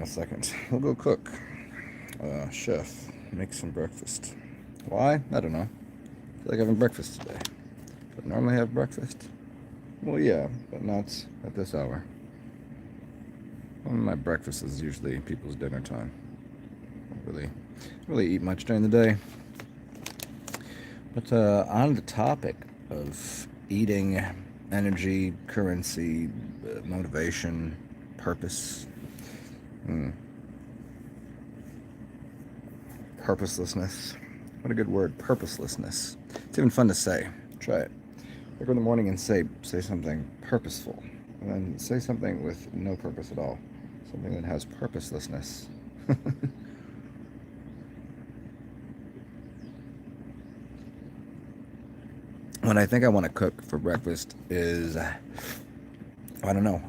a second. We'll go cook. Chef, make some breakfast. Why? I don't know. I feel like having breakfast today. But normally have breakfast? Well, yeah, but not at this hour. One of my breakfasts is usually people's dinner time. I don't really eat much during the day. But on the topic of eating, energy, currency, motivation, purpose, purposelessness. What a good word, purposelessness. It's even fun to say. Try it. Wake up in the morning and say something purposeful, and then say something with no purpose at all. Something that has purposelessness. What I think I want to cook for breakfast is, I don't know.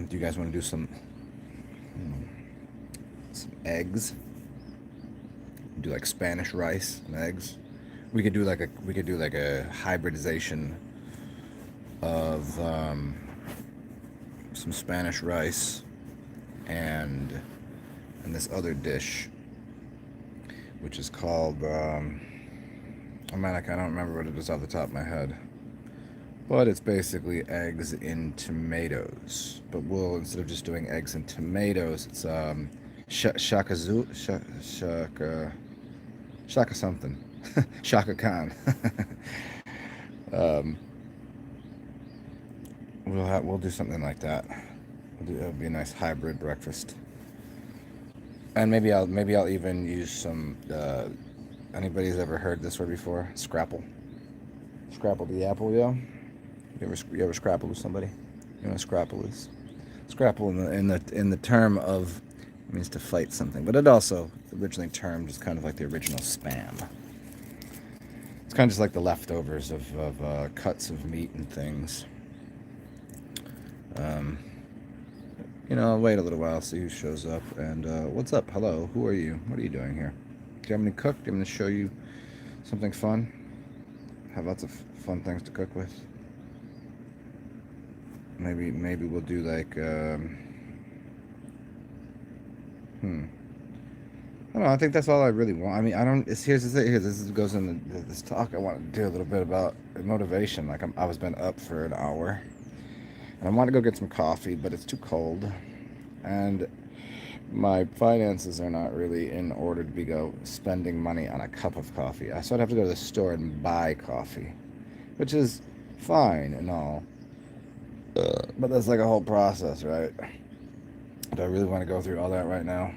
Do you guys want to do some eggs? Do like Spanish rice and eggs. We could do like a hybridization of some Spanish rice and this other dish, which is called I don't remember what it is off the top of my head, but it's basically eggs in tomatoes. But we'll, instead of just doing eggs and tomatoes, it's shaka something. Shaka Khan. We'll do something like that. It'll be a nice hybrid breakfast. And maybe I'll even use some. Anybody's ever heard this word before? Scrapple. Scrapple the apple, yo. You ever scrapple with somebody? You know what scrapple is? Scrapple in the term of, it means to fight something, but it also originally termed as kind of like the original spam. It's kind of just like the leftovers of cuts of meat and things. I'll wait a little while, see who shows up, and what's up? Hello, who are you? What are you doing here? Do you have me to cook? Do you want me to show you something fun? Have lots of fun things to cook with. Maybe we'll do like I don't know. I think that's all I really want. I mean, I don't. Here's the thing. This goes into this talk. I want to do a little bit about motivation. Like I was been up for an hour, and I want to go get some coffee, but it's too cold, and my finances are not really in order to be spending money on a cup of coffee. So I'd have to go to the store and buy coffee, which is fine and all, but that's like a whole process, right? Do I really want to go through all that right now?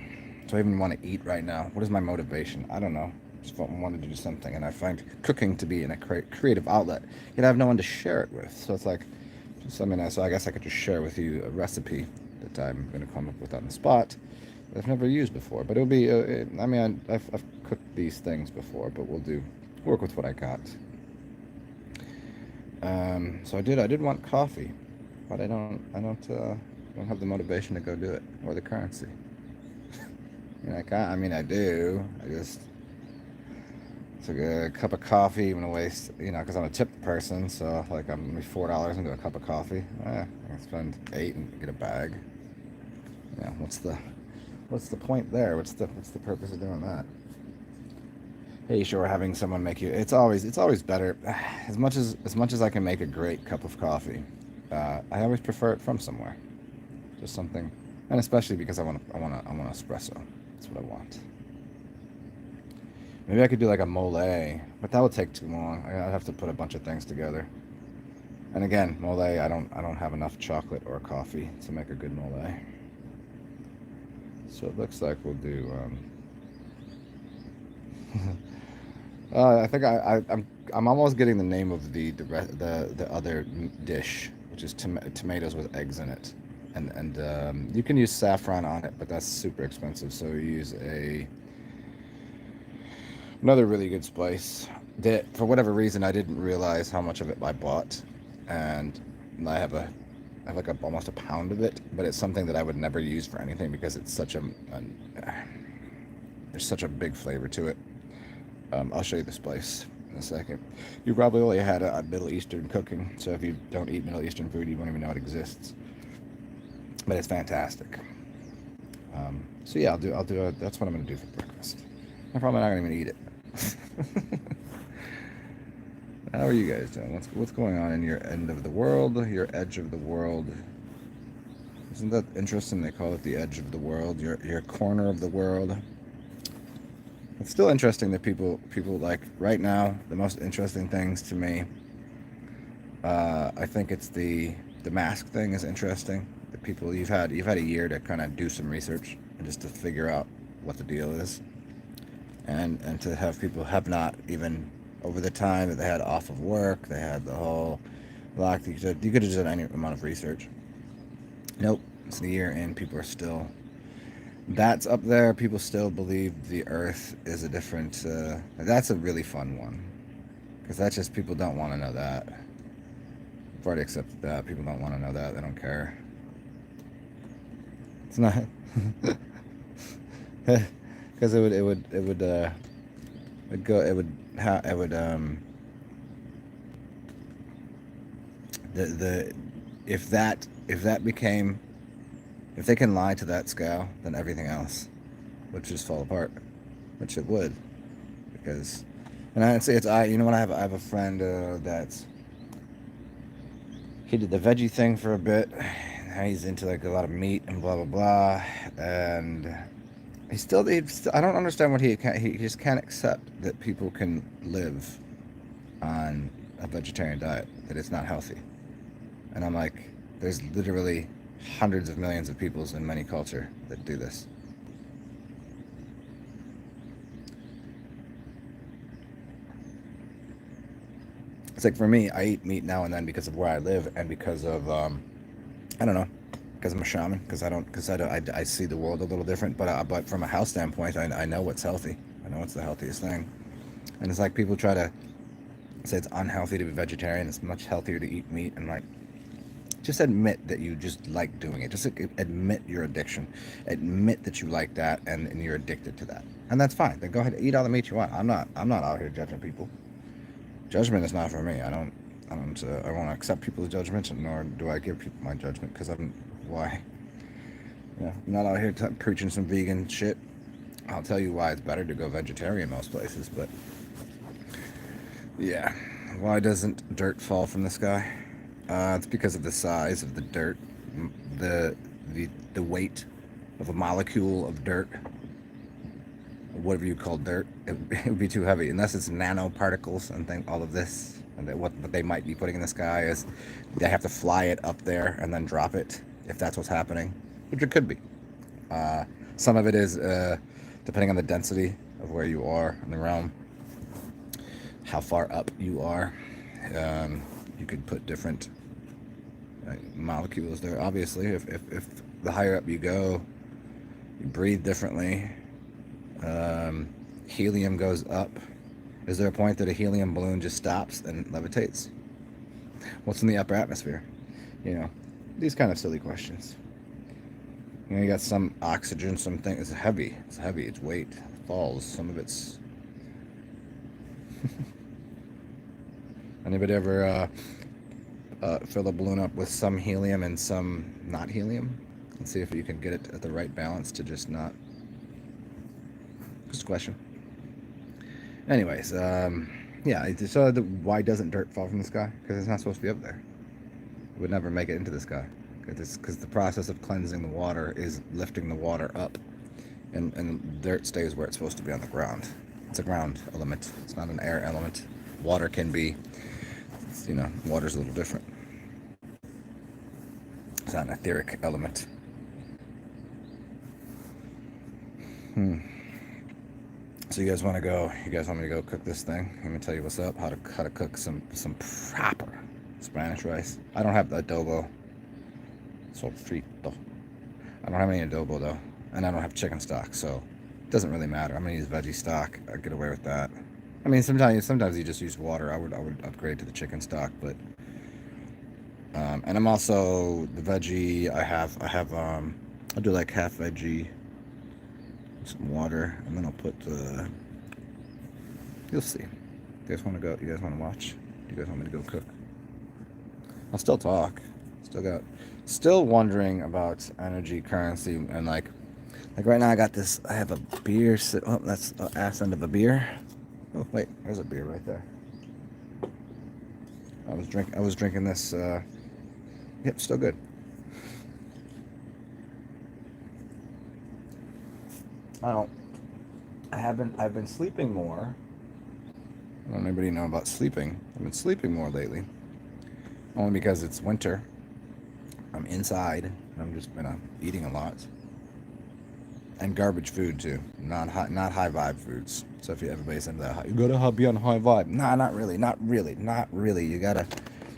Do I even want to eat right now? What is my motivation? I don't know. Just want to do something, and I find cooking to be in a creative outlet. Yet I have no one to share it with, so it's like, so I guess I could just share with you a recipe that I'm going to come up with on the spot that I've never used before. But it'll be, I've cooked these things before, but we'll work with what I got. So I did want coffee, but I don't have the motivation to go do it, or the currency. I do. I just took a cup of coffee. I'm gonna waste, because I'm a tipped person, so like I'm gonna be $4 into a cup of coffee. I can spend $8 and get a bag. What's the point there? What's the purpose of doing that? Hey, sure, having someone make you. It's always better. As much as I can make a great cup of coffee, I always prefer it from somewhere. Just something, and especially because I want espresso. That's what I want. Maybe I could do like a mole, but that would take too long. I'd have to put a bunch of things together. And again, mole, I don't have enough chocolate or coffee to make a good mole. So it looks like we'll do. I think I'm almost getting the name of the other dish, which is tomatoes with eggs in it. And you can use saffron on it, but that's super expensive. So you use another really good spice that, for whatever reason, I didn't realize how much of it I bought, and I have like almost a pound of it. But it's something that I would never use for anything because it's there's such a big flavor to it. I'll show you the spice in a second. You probably only had a Middle Eastern cooking, so if you don't eat Middle Eastern food, you won't even know it exists. But it's fantastic. So yeah, that's what I'm gonna do for breakfast. I'm probably not gonna even eat it. How are you guys doing? What's going on in your end of the world, your edge of the world? Isn't that interesting? They call it the edge of the world, your corner of the world. It's still interesting that people like right now. The most interesting things to me, I think it's the mask thing is interesting. The people you've had a year to kind of do some research and just to figure out what the deal is, and to have people have not even over the time that they had off of work, they had the whole lock. You could have done any amount of research. Nope, it's a year and people are still. That's up there. People still believe the Earth is a different. That's a really fun one because that's just people don't want to know that. I've already accepted that. People don't want to know that. They don't care. It's not because it go it would ha it would the if that became if they can lie to that scale, then everything else would just fall apart, which it would because. And I'd say it's you know what I have a friend that's he did the veggie thing for a bit. He's into like a lot of meat and blah blah blah, and he still I don't understand what he just can't accept that people can live on a vegetarian diet, that it's not healthy. And I'm like, there's literally hundreds of millions of peoples in many culture that do this. It's like for me, I eat meat now and then because of where I live and because of I don't know, because I'm a shaman, because I see the world a little different. But from a health standpoint, I know what's healthy. I know what's the healthiest thing. And it's like people try to say it's unhealthy to be vegetarian. It's much healthier to eat meat. And like, just admit that you just like doing it. Just admit your addiction. Admit that you like that and you're addicted to that. And that's fine. Then go ahead and eat all the meat you want. I'm not out here judging people. Judgment is not for me. I won't accept people's judgments, nor do I give people my judgment because I'm why. Yeah, I'm not out here preaching some vegan shit. I'll tell you why it's better to go vegetarian most places, but yeah. Why doesn't dirt fall from the sky? It's because of the size of the dirt, the the weight of a molecule of dirt, whatever you call dirt. It would be too heavy unless it's nanoparticles and all of this. And what they might be putting in the sky is they have to fly it up there and then drop it if that's what's happening, which it could be. Some of it is depending on the density of where you are in the realm, how far up you are. You could put different molecules there. Obviously, if the higher up you go, you breathe differently. Helium goes up. Is there a point that a helium balloon just stops and levitates? What's in the upper atmosphere? You know, these kind of silly questions. You know, you got some oxygen, something. It's heavy. It's weight. It falls. Some of it's. Anybody ever fill a balloon up with some helium and some not helium? And see if you can get it at the right balance to just not. Just a question. Anyways, yeah. So why doesn't dirt fall from the sky? Because it's not supposed to be up there. It would never make it into the sky. Because the process of cleansing the water is lifting the water up, and dirt stays where it's supposed to be on the ground. It's a ground element. It's not an air element. Water can be, water's a little different. It's not an etheric element. So you guys want to go? You guys want me to go cook this thing? Let me tell you what's up. How to cook some proper Spanish rice. I don't have the adobo. Sofrito. I don't have any adobo though, and I don't have chicken stock, so it doesn't really matter. I'm gonna use veggie stock. I get away with that. I mean, sometimes you just use water. I would upgrade to the chicken stock, but and I'm also the veggie. I'll do like half veggie, some water, and then I'll put you'll see. You guys want to go? You guys want to watch? Do you guys want me to go cook? I'll still talk. Still wondering about energy, currency, and like Like right now I got this, I have a beer, oh, that's the ass end of a beer. Oh, wait, there's a beer right there. I was drinking this, yep, still good. I've been sleeping more. I don't know anybody know about sleeping. I've been sleeping more lately. Only because it's winter. I'm inside, and I'm just been eating a lot. And garbage food too, not high vibe foods. So if everybody's into that, you gotta be on high vibe. Nah, not really. You gotta.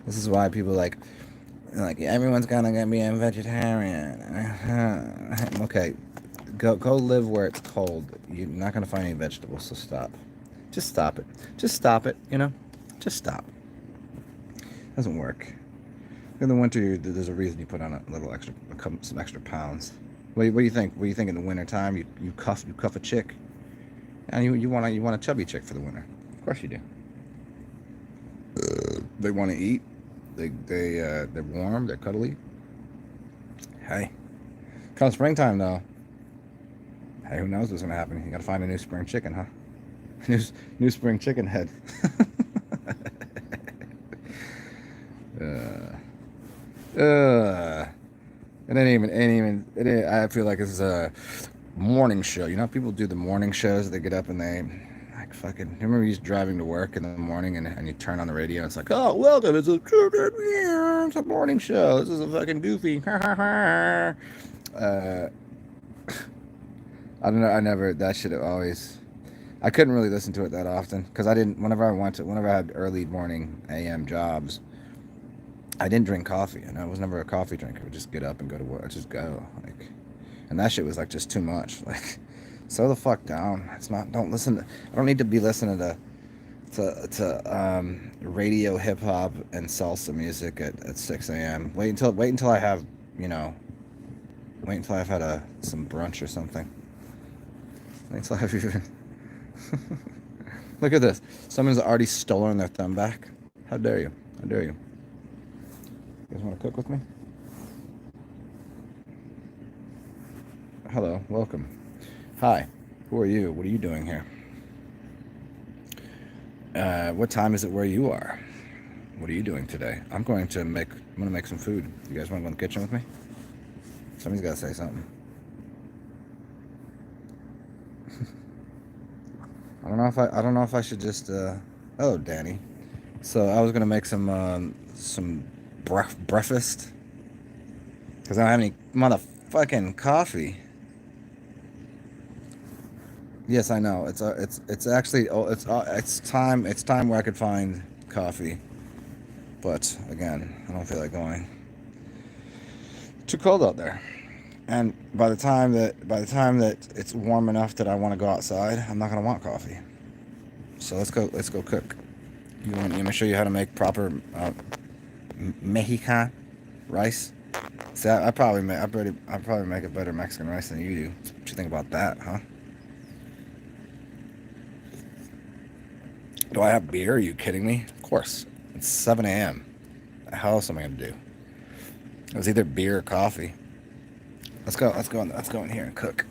This is why people like everyone's gonna be a vegetarian. Okay, go live where it's cold. You're not gonna find any vegetables, so stop. Just stop it. Just stop it. Just stop. Doesn't work. In the winter, there's a reason you put on a little extra, some extra pounds. What do you think? What do you think in the winter time? You cuff a chick, and you want a chubby chick for the winter. Of course you do. They want to eat. They're warm. They're cuddly. Hey, come springtime though. Hey, who knows what's gonna happen? You gotta find a new spring chicken, huh? New spring chicken head. I feel like this is a morning show. You know, people do the morning shows. They get up and they like fucking. Remember, you driving to work in the morning and you turn on the radio and it's like, oh, welcome, it's a morning show. This is a fucking goofy. I don't know. I never. That shit always. I couldn't really listen to it that often because I didn't. Whenever I had early morning AM jobs, I didn't drink coffee, and I was never a coffee drinker. I would just get up and go to work. I'd just go, and that shit was like just too much. Like, slow the fuck down. It's not. Don't listen. I don't need to be listening to radio, hip hop, and salsa music at 6 a.m. Wait until I have Wait until I've had some brunch or something. Wait until I've even. Look at this. Someone's already stolen their thumb back. How dare you? How dare you? You guys want to cook with me? Hello, welcome. Hi, who are you? What are you doing here? What time is it where you are? What are you doing today? I'm going to make some food. You guys want to go in the kitchen with me? Somebody's got to say something. I don't know if I should just. Oh, Danny. So I was gonna make some breakfast because I don't have any motherfucking coffee. Yes, I know. It's actually it's time where I could find coffee, but again, I don't feel like going. Too cold out there. And by the time that it's warm enough that I want to go outside, I'm not gonna want coffee. So let's go cook. You want me to show you how to make proper Mexican rice? See, I probably make a better Mexican rice than you do. What you think about that, huh? Do I have beer? Are you kidding me? Of course. It's 7 a.m. How else am I gonna do? It was either beer or coffee. Let's go in here and cook.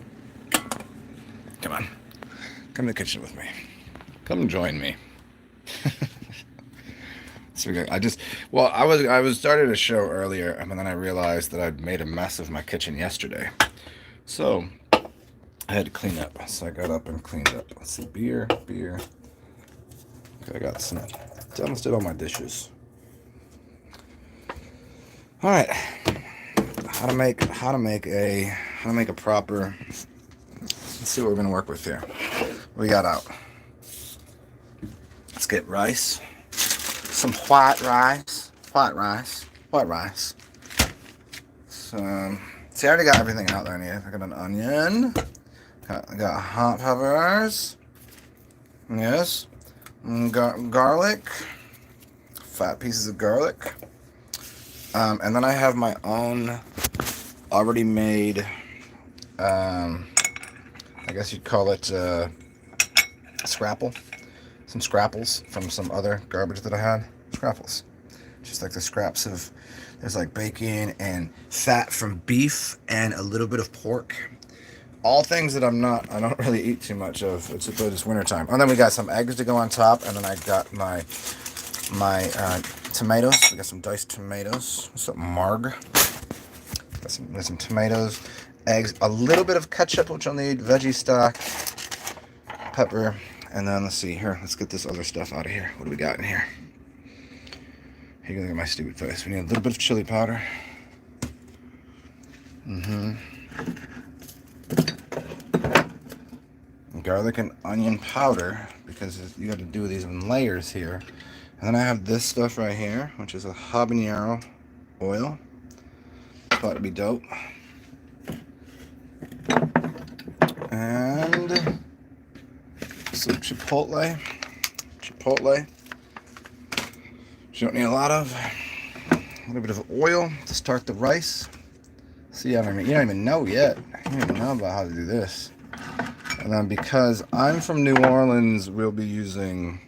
Come on. Come to the kitchen with me. Come join me. So I was started a show earlier, and then I realized that I'd made a mess of my kitchen yesterday. So I had to clean up. So I got up and cleaned up. Let's see, beer. Okay, I got some. I almost did all my dishes. All right. How to make a proper. Let's see what we're gonna work with here. What we got out? Let's get rice. Some white rice. So, see, I already got everything out there I need. I got an onion. I got hot peppers. Yes. Garlic. Fat pieces of garlic. And then I have my own already made, I guess you'd call it scrapple. Some scrapples from some other garbage that I had. Scrapples. Just like the scraps of, there's like bacon and fat from beef and a little bit of pork. All things that I don't really eat too much of. It's wintertime. And then we got some eggs to go on top, and then I got my tomatoes. We got some diced tomatoes, some marg. Got some tomatoes, eggs, a little bit of ketchup, which I'll need, veggie stock, pepper, and then let's see here. Let's get this other stuff out of here. What do we got in here? Here, look at my stupid face. We need a little bit of chili powder. Garlic and onion powder, because you got to do these in layers here. And then I have this stuff right here, which is a habanero oil. Thought it'd be dope. And some chipotle. You don't need a lot of. A little bit of oil to start the rice. See, you don't even know yet. You don't even know about how to do this. And then because I'm from New Orleans, we'll be using,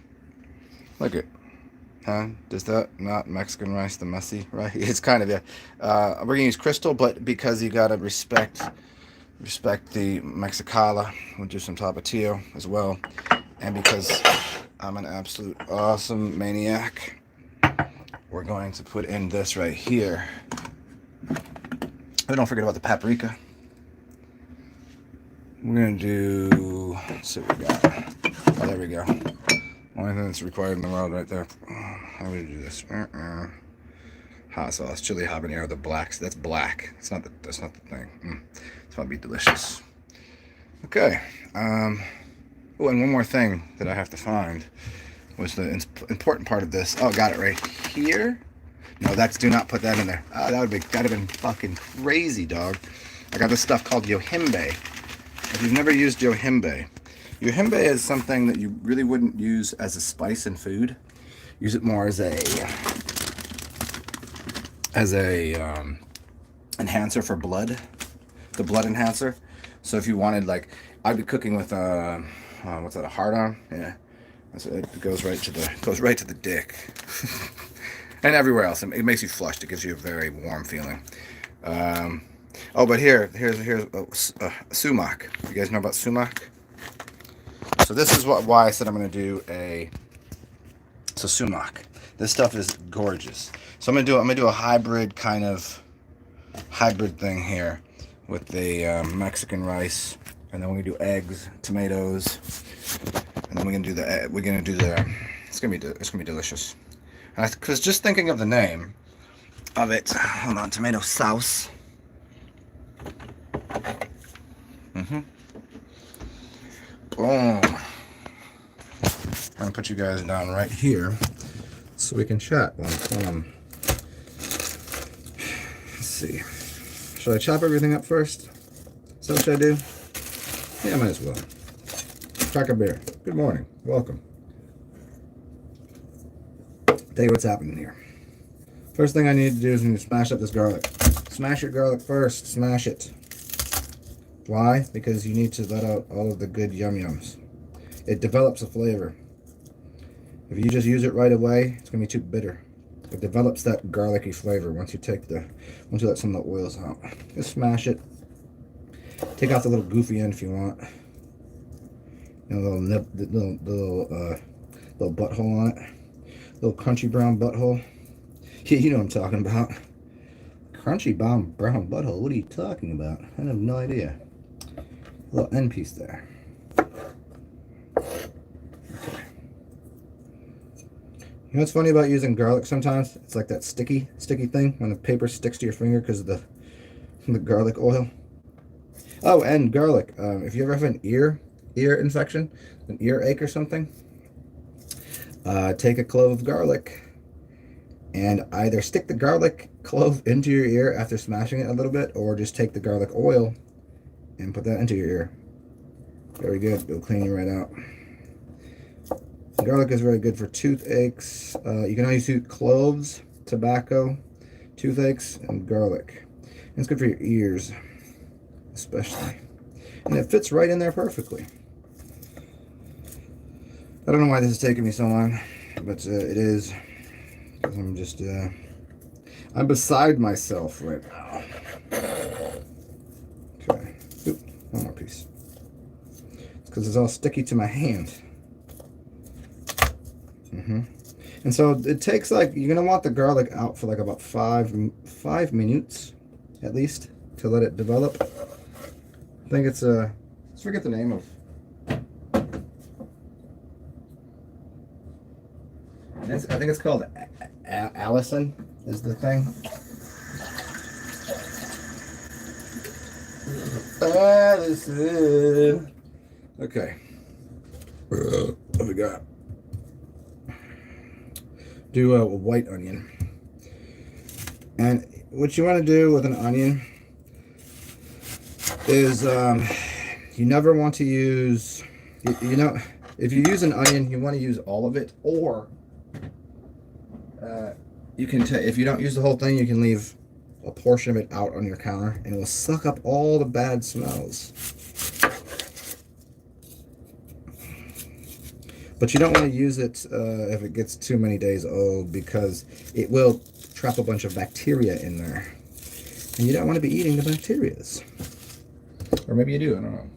look it, huh? Does that not Mexican rice, the messy rice? It's kind of, yeah. We're gonna use crystal, but because you gotta respect the Mexicala, we'll do some tapatio as well. And because I'm an absolute awesome maniac, we're going to put in this right here. But don't forget about the paprika. We're going to do, let's see what we got. Oh, there we go. Only thing that's required in the world right there. How do we do this? Hot sauce, chili habanero, the blacks. That's black. That's not the thing. It's going to be delicious. Okay. Oh, and one more thing that I have to find was the important part of this. Oh, got it right here. No, do not put that in there. That'd have been fucking crazy, dog. I got this stuff called Yohimbe. If you've never used Yohimbe is something that you really wouldn't use as a spice in food. Use it more as a enhancer for blood, the blood enhancer. So if you wanted, like, I'd be cooking with what's that, a hard-on? Yeah, it goes right to the dick. And everywhere else. It makes you flushed. It gives you a very warm feeling. Oh, but here's sumac. You guys know about sumac? So this is why I said I'm going to do sumac. This stuff is gorgeous. So I'm going to do a hybrid thing here with the Mexican rice, and then we're going to do eggs, tomatoes, and then we're going to do the it's going to be delicious. Because just thinking of the name of it, hold on, tomato sauce. Boom. I'm gonna put you guys down right here so we can chat. Let's see. Should I chop everything up first? Is that what I do? Yeah, might as well. Crack a beer. Good morning. Welcome. Tell you what's happening here. First thing I need to do is smash up this garlic. Smash your garlic first. Smash it. Why? Because you need to let out all of the good yum-yums. It develops a flavor. If you just use it right away, it's going to be too bitter. It develops that garlicky flavor once you let some of the oils out. Just smash it. Take out the little goofy end if you want. You know, little butthole on it. Little crunchy brown butthole. Yeah, you know what I'm talking about. Crunchy brown butthole. What are you talking about? I have no idea. A little end piece there. Okay. You know what's funny about using garlic sometimes? It's like that sticky thing when the paper sticks to your finger because of the garlic oil. Oh, and garlic. If you ever have an ear infection, an earache or something, take a clove of garlic and either stick the garlic clove into your ear after smashing it a little bit, or just take the garlic oil and put that into your ear. Very good. It'll clean you right out. Garlic is very good for toothaches. You can always use cloves, tobacco, toothaches, and garlic. And it's good for your ears, especially. And it fits right in there perfectly. I don't know why this is taking me so long, but it is. Because I'm just, I'm beside myself right now. Okay. Oop, one more piece. because it's all sticky to my hand. And so it takes like, you're gonna want the garlic out for like about five minutes at least to let it develop. I think it's let's forget the name of. I think it's called Allison is the thing. Allison. Okay. What we got? Do a white onion. And what you want to do with an onion is you never want to use, you know, if you use an onion, you want to use all of it, or you can if you don't use the whole thing, you can leave a portion of it out on your counter and it will suck up all the bad smells. But you don't want to use it if it gets too many days old, because it will trap a bunch of bacteria in there. And you don't want to be eating the bacterias. Or maybe you do, I don't know.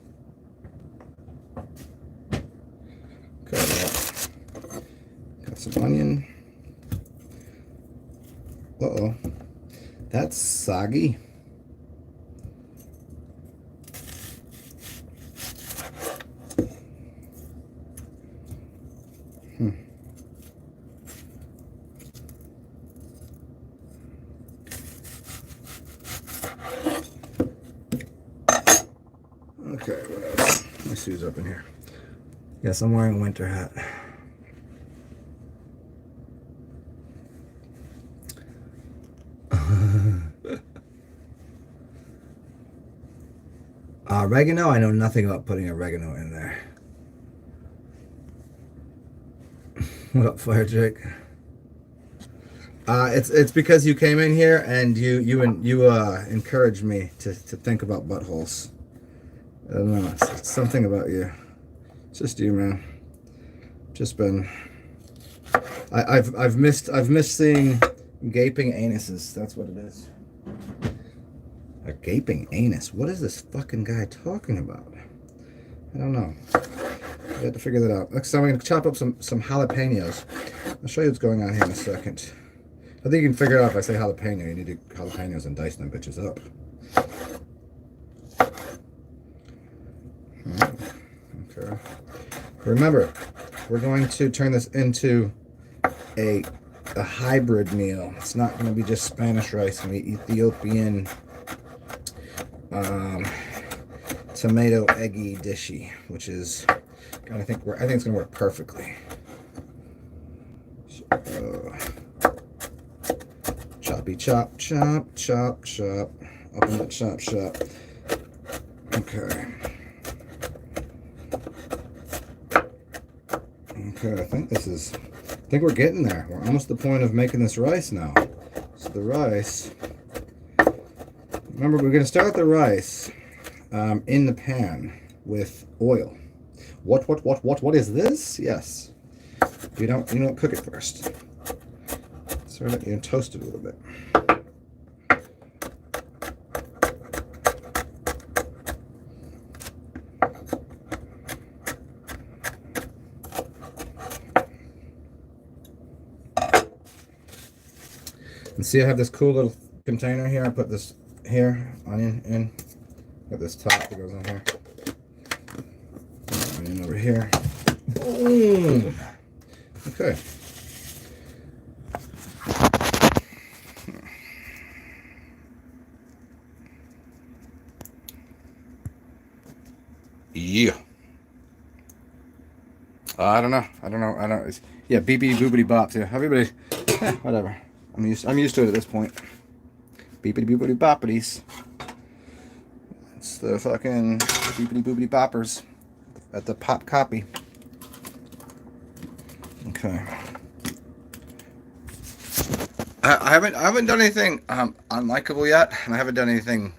Okay, got some onion. Uh-oh. That's soggy. Okay, what else? My shoes up in here. Yes, I'm wearing a winter hat. Oregano, I know nothing about putting oregano in there. What up, Fire Jake? It's because you came in here and you encouraged me to think about buttholes. I don't know, it's something about you. It's just you, man. Just been. I've missed seeing gaping anuses. That's what it is. A gaping anus. What is this fucking guy talking about? I don't know. I had to figure that out. Next time I'm gonna chop up some jalapenos. I'll show you what's going on here in a second. I think you can figure it out if I say jalapeno. You need to jalapenos and dice them bitches up. Okay. Remember, we're going to turn this into a hybrid meal. It's not going to be just Spanish rice. It's going to be Ethiopian tomato eggy dishy, which is I think it's going to work perfectly. Choppy chop chop chop chop up in the chop shop. Okay. Okay, I think we're getting there. We're almost to the point of making this rice now. So the rice, remember, we're going to start the rice in the pan with oil. What is this? Yes. You don't cook it first. Sort of, toast it a little bit. And see, I have this cool little container here. I put this here, onion in. Got this top that goes in here. Onion over here. Boom! Okay. Yeah. I don't know. Yeah, beepity boopity bops. Yeah, everybody. Whatever. I'm used to it at this point. Beepity boopity boppities. It's the fucking beepity boopity boppers at the pop copy. Okay. I haven't done anything unlikable yet, and I haven't done anything.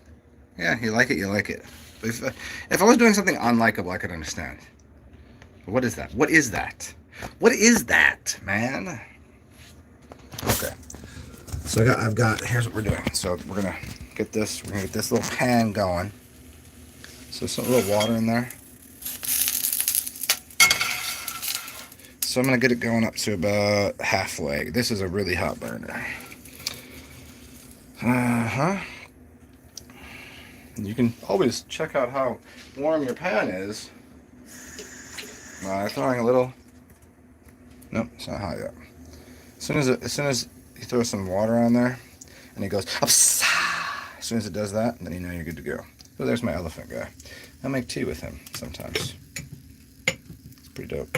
Yeah, you like it, you like it. If I was doing something unlikable, I could understand. But what is that? What is that? What is that, man? Okay. So I've got. Here's what we're doing. So we're gonna get this. We're gonna get this little pan going. So some little water in there. So I'm going to get it going up to about halfway. This is a really hot burner. You can always check out how warm your pan is by throwing a little. Nope, it's not hot yet. As soon as you throw some water on there, and it goes as soon as it does that, then you know you're good to go. So there's my elephant guy. I make tea with him sometimes. It's pretty dope.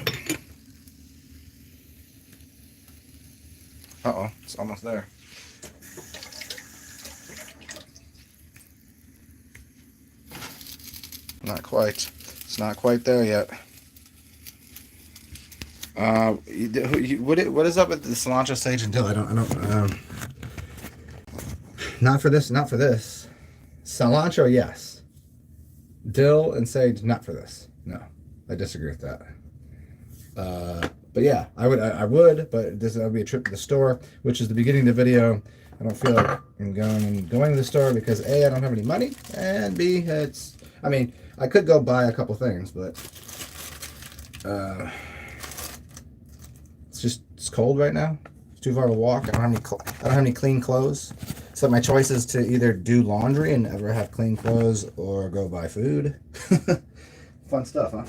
Uh-oh, it's almost there. Not quite. It's not quite there yet. What is up with the cilantro, sage, and dill? I don't. Not for this. Not for this. Cilantro, yes. Dill and sage, not for this. No, I disagree with that. But yeah, I would. But that would be a trip to the store, which is the beginning of the video. I don't feel like I'm going to the store because A, I don't have any money, and B, I mean, I could go buy a couple things, but it's cold right now. It's too far of a walk. I don't have any clean clothes. So my choice is to either do laundry and never have clean clothes or go buy food. Fun stuff, huh?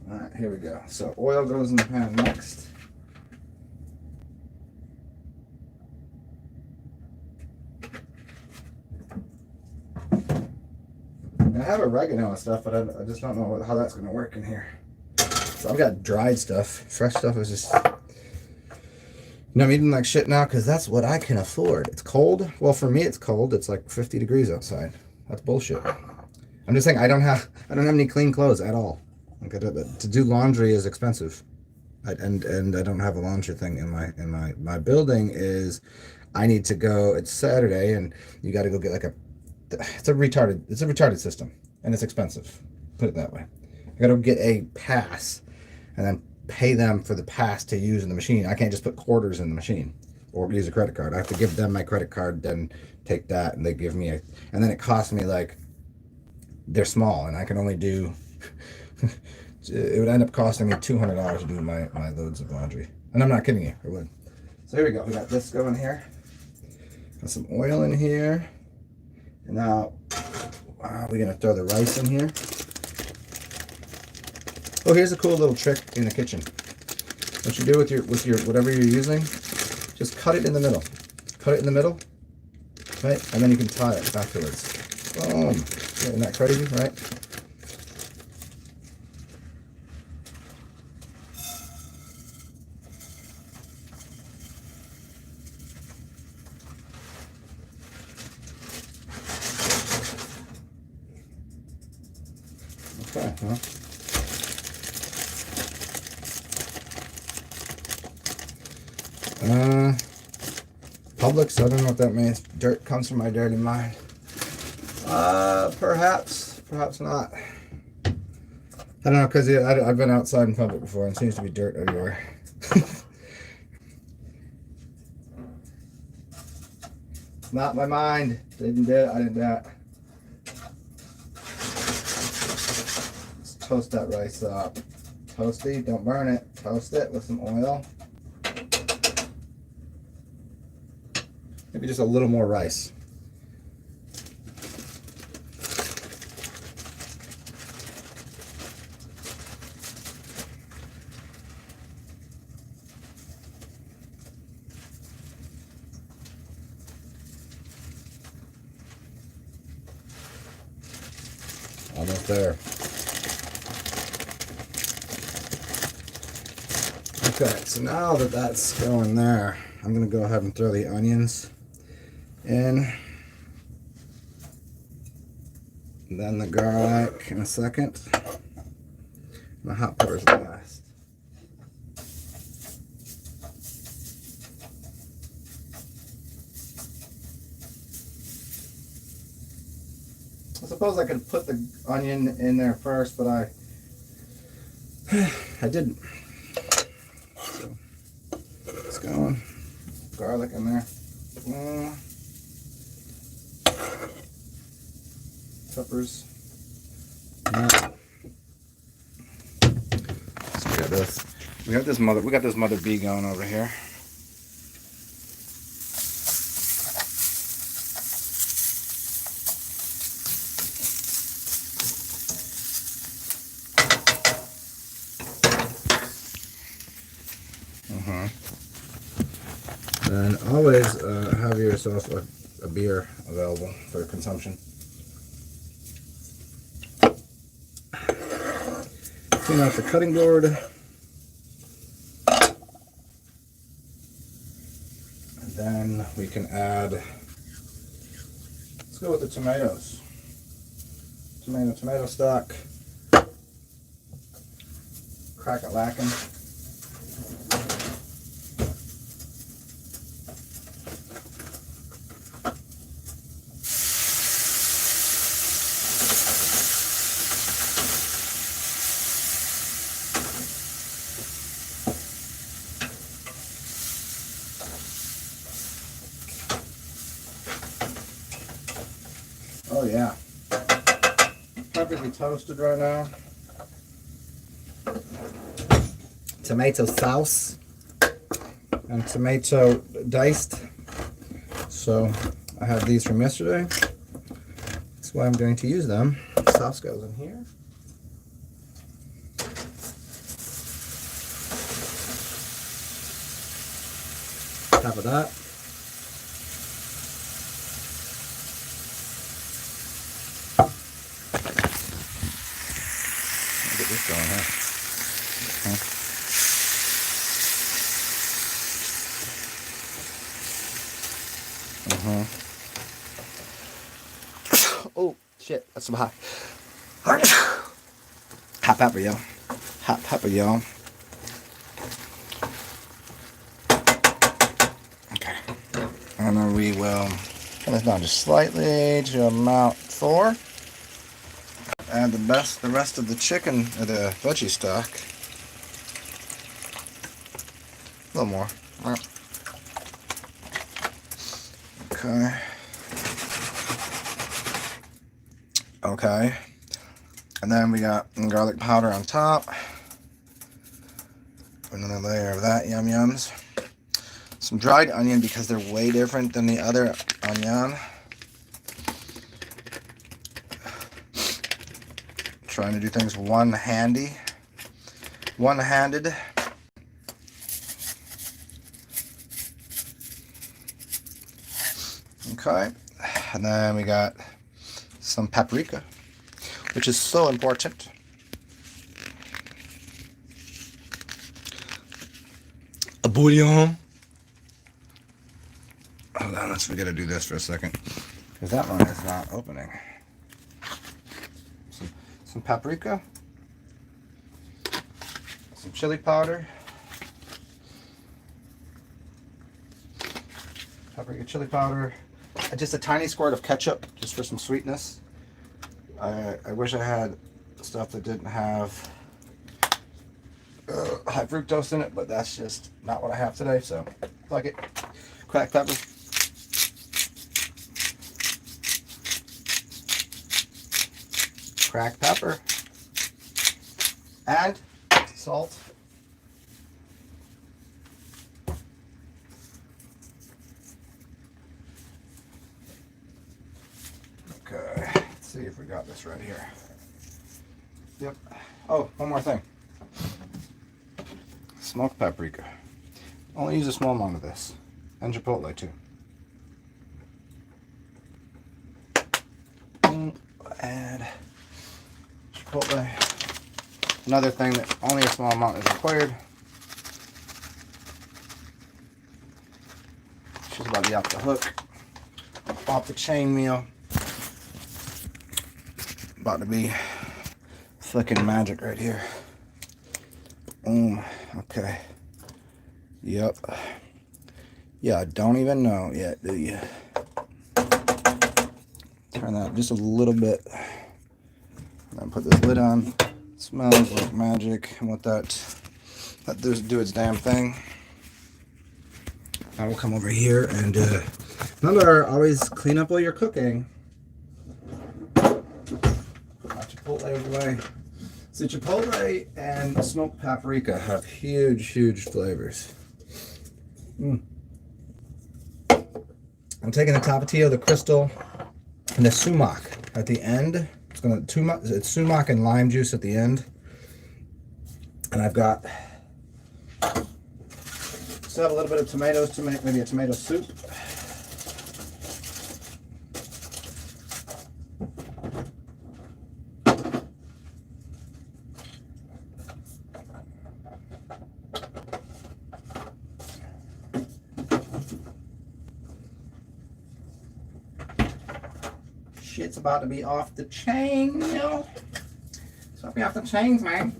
All right, here we go. So oil goes in the pan next. I have oregano and stuff, but I just don't know how that's going to work in here. So I've got dried stuff. Fresh stuff is just... I'm eating like shit now because that's what I can afford. It's cold. Well, for me, it's cold. It's like 50 degrees outside. That's bullshit. I'm just saying I don't have any clean clothes at all. Like, to do laundry is expensive. And I don't have a laundry thing in my building. Is I need to go. It's Saturday, and you got to go get like it's a retarded system, and it's expensive. Put it that way. I got to get a pass, and then pay them for the pass to use in the machine. I can't just put quarters in the machine or use a credit card. I have to give them my credit card, then take that, and they give me and then it costs me like, they're small, and I can only do. It would end up costing me $200 to do my loads of laundry, and I'm not kidding you. It would. So here we go. We got this going here. Got some oil in here. And now, we're going to throw the rice in here. Oh, here's a cool little trick in the kitchen. What you do with your whatever you're using, just cut it in the middle. Cut it in the middle, right? And then you can tie it afterwards. Boom. Isn't that crazy, right? Okay, well. Publix, I don't know what that means. Dirt comes from my dirty mind. Perhaps not. I don't know, because I've been outside in public before, and it seems to be dirt everywhere. It's not my mind. Didn't do it. I did that. Let's toast that rice up. Toasty, don't burn it. Toast it with some oil. Maybe just a little more rice. Almost there. Okay, so now that that's going there, I'm going to go ahead and throw the onions in. And then the garlic in a second. And the hot peppers last. I suppose I could put the onion in there first, but I didn't. So it's going. Garlic in there. Peppers. So we got this. We got this mother bee going over here. And always have yourself a beer available for consumption. Clean out the cutting board. And then we can add, let's go with the tomatoes. Tomato stock. Crack it lacking. Oh yeah, perfectly toasted right now. Tomato sauce and tomato diced. So I have these from yesterday. That's why I'm going to use them. Sauce goes in here. Top of that. Get this going, huh? Oh shit, that's some hot pepper, y'all. Hot pepper, y'all. Okay, and then we will turn this down just slightly to amount 4. Add the rest of the chicken, or the veggie stock. A little more. Okay. Okay. And then we got garlic powder on top. Another layer of that, yum yums. Some dried onion because they're way different than the other onion. Trying to do things one-handed. Okay, and then we got some paprika, which is so important. A bouillon. Hold on, we gotta do this for a second, because that one is not opening. Some paprika, some chili powder, chili powder, and just a tiny squirt of ketchup, just for some sweetness. I wish I had stuff that didn't have high fructose in it, but that's just not what I have today, so fuck it. Cracked pepper. Cracked pepper. And salt. Okay, let's see if we got this right here. Yep. Oh, one more thing. Smoked paprika. Only use a small amount of this. And chipotle too. Add chipotle. Another thing that only a small amount is required. She's about to be off the hook. Off the chain meal. About to be flicking magic right here. Okay. Yep. Yeah, I don't even know yet, do you? Turn that just a little bit. Then put this lid on. It smells like magic. And let this do its damn thing. I will come over here and remember, always clean up while you're cooking. Put my Chipotle away. See, chipotle and smoked paprika have huge, huge flavors. I'm taking the Tapatio, the Crystal, and the sumac at the end. It's sumac and lime juice at the end. And I've got, still have a little bit of tomatoes to make maybe a tomato soup. Shit's about to be off the chain, you know? It's about to be off the chains, man.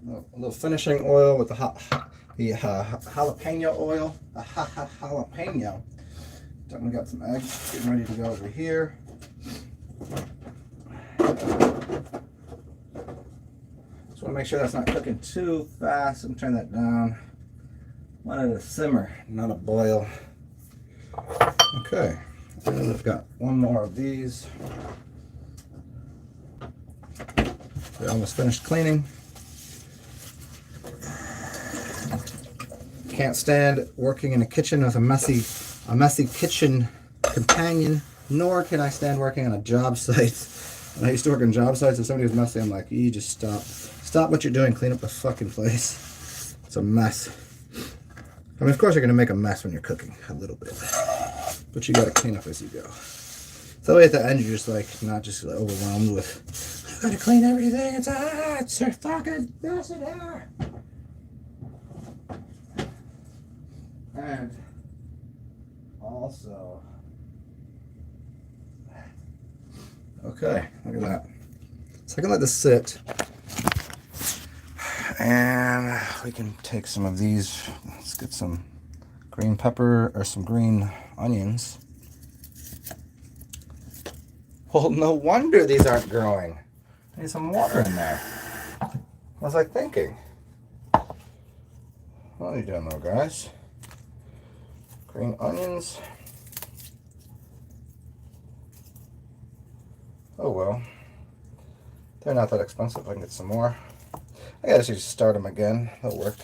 A little finishing oil with the jalapeno oil. Jalapeno. Definitely got some eggs getting ready to go over here. Just want to make sure that's not cooking too fast and turn that down. Want it to simmer, not a boil. Okay, and I've got one more of these. We're almost finished cleaning. Can't stand working in a kitchen with a messy kitchen companion, nor can I stand working on a job site. When I used to work on job sites, if somebody was messy, I'm like, you just stop. Stop what you're doing, clean up the fucking place. It's a mess. I mean, of course you're gonna make a mess when you're cooking, a little bit. But you gotta clean up as you go. So that way at the end you're just like, not just overwhelmed with, I gotta clean everything, it's a fucking mess in here. And also, okay, look at that. So I can let this sit. And we can take some of these. Let's get some green pepper or some green onions. Well, no wonder these aren't growing. I need some water in there. What was I thinking? What are you doing though, guys? Green onions. Oh well. They're not that expensive. I can get some more. I gotta just start them again. That'll work.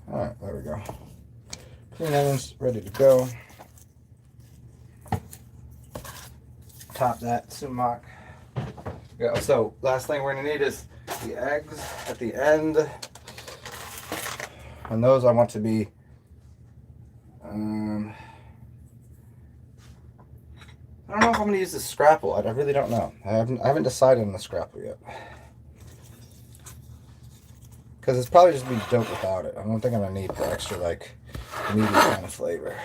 Alright, there we go. Green onions ready to go. Top that sumac. Yeah, so last thing we're gonna need is the eggs at the end. And those I want to be I don't know if I'm going to use the scrapple. I really don't know. I haven't decided on the scrapple yet. Because it's probably just be dope without it. I don't think I'm going to need the extra, like, meaty kind of flavor.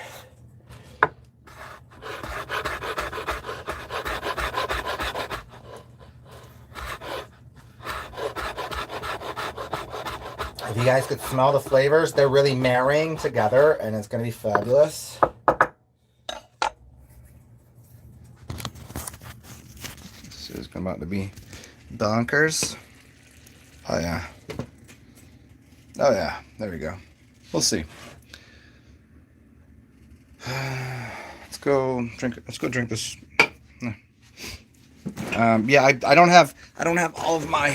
If you guys could smell the flavors, they're really marrying together, and it's going to be fabulous. This is about to be bonkers. Oh yeah. Oh yeah. There we go. We'll see. Let's go drink this. Yeah, I don't have all of my.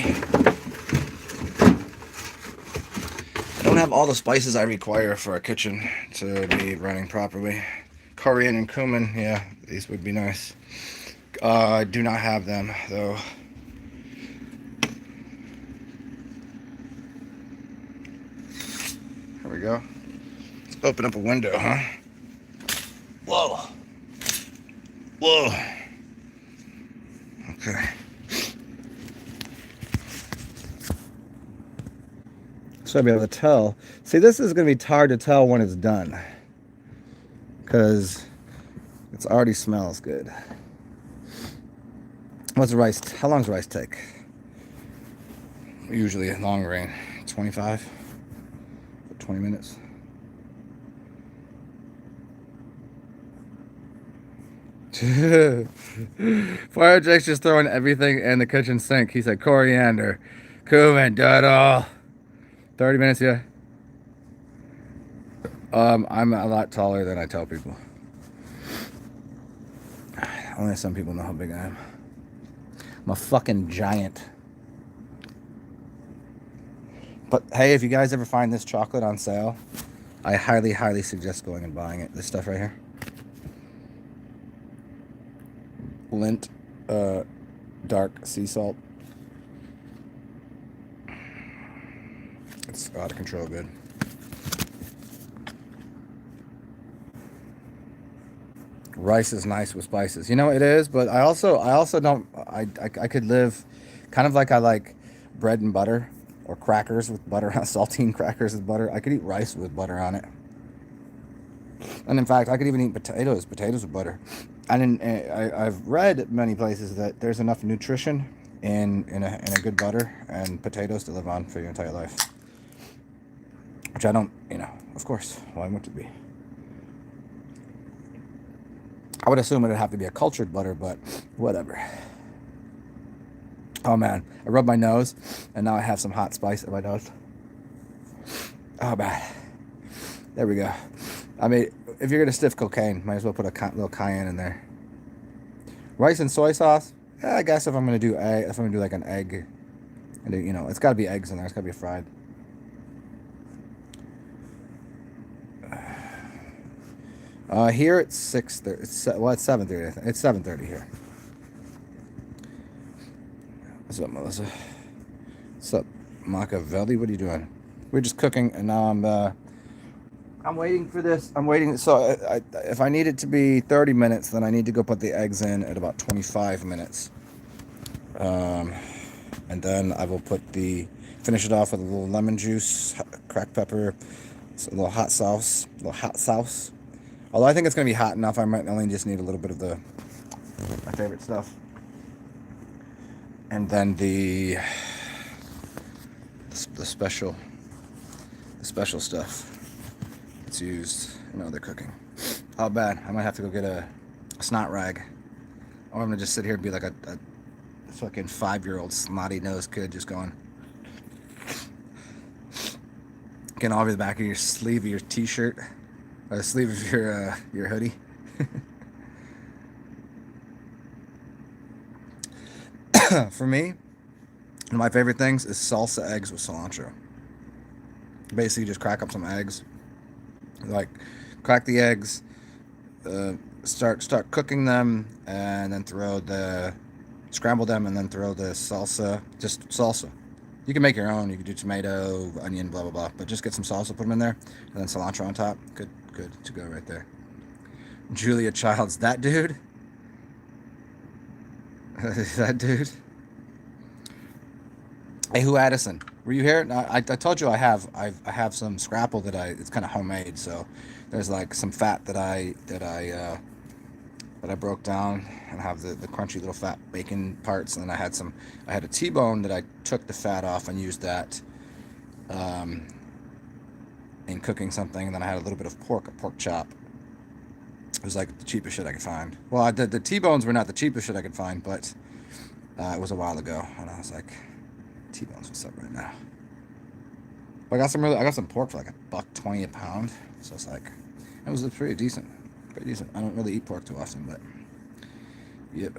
I don't have all the spices I require for a kitchen to be running properly. Coriander and cumin, yeah, these would be nice. I do not have them, though. There we go. Let's open up a window, huh? Whoa. Whoa. Okay. So I'll be able to tell. See, this is going to be hard to tell when it's done. Because it already smells good. What's the rice? How long does rice take? Usually long range, 25, 20 minutes. Fire Jake's just throwing everything in the kitchen sink. He said coriander. Cookin, doodle. 30 minutes, yeah. I'm a lot taller than I tell people. Only some people know how big I am. I'm a fucking giant. But hey, if you guys ever find this chocolate on sale, I highly, highly suggest going and buying it. This stuff right here. Lint, dark sea salt. It's out of control good. Rice is nice with spices. You know it is, but I also don't. I could live, kind of like I like bread and butter, or crackers with butter, saltine crackers with butter. I could eat rice with butter on it, and in fact, I could even eat potatoes with butter. I've read many places that there's enough nutrition in a good butter and potatoes to live on for your entire life. Which I don't, of course, why wouldn't it be? I would assume it'd have to be a cultured butter, but whatever. Oh man, I rubbed my nose, and now I have some hot spice in my nose. Oh man. There we go. I mean, if you're gonna sniff cocaine, might as well put a little cayenne in there. Rice and soy sauce. Yeah, I guess if I'm gonna do like an egg, and it's got to be eggs in there. It's got to be fried. Here it's 6:30. Well, it's 7:30. I think. It's 7:30 here. What's up, Melissa? What's up, Machiavelli? What are you doing? We're just cooking, and now I'm waiting for this. I'm waiting. So if I need it to be 30 minutes, then I need to go put the eggs in at about 25 minutes. And then I will finish it off with a little lemon juice, cracked pepper, a little hot sauce. Although I think it's going to be hot enough, I might only just need a little bit of my favorite stuff. And then the special stuff that's used in other cooking. Oh, bad. I might have to go get a snot rag. Or I'm going to just sit here and be like a fucking 5-year-old snotty-nosed kid just going. Getting all over the back of your sleeve of your t-shirt. Or the sleeve of your hoodie. For me, one of my favorite things is salsa eggs with cilantro. Basically, just crack up some eggs. Like, crack the eggs, start cooking them, and then scramble them, and then throw the salsa, just salsa. You can make your own. You can do tomato, onion, blah, blah, blah. But just get some salsa, put them in there, and then cilantro on top. Good to go right there. Julia Childs, that dude? That dude? Hey, who Addison? Were you here? I told you I have some scrapple it's kind of homemade. So there's like some fat that I broke down, and have the crunchy little fat bacon parts, and then I had a T-bone that I took the fat off and used that in cooking something, and then I had a little bit of a pork chop. It was like the cheapest shit I could find. Well, the T-bones were not the cheapest shit I could find, but it was a while ago, and I was like, T-bones, what's up right now? But I got some pork for like $1.20 a pound, so it's like, it was pretty decent. I don't really eat pork too often, but yep.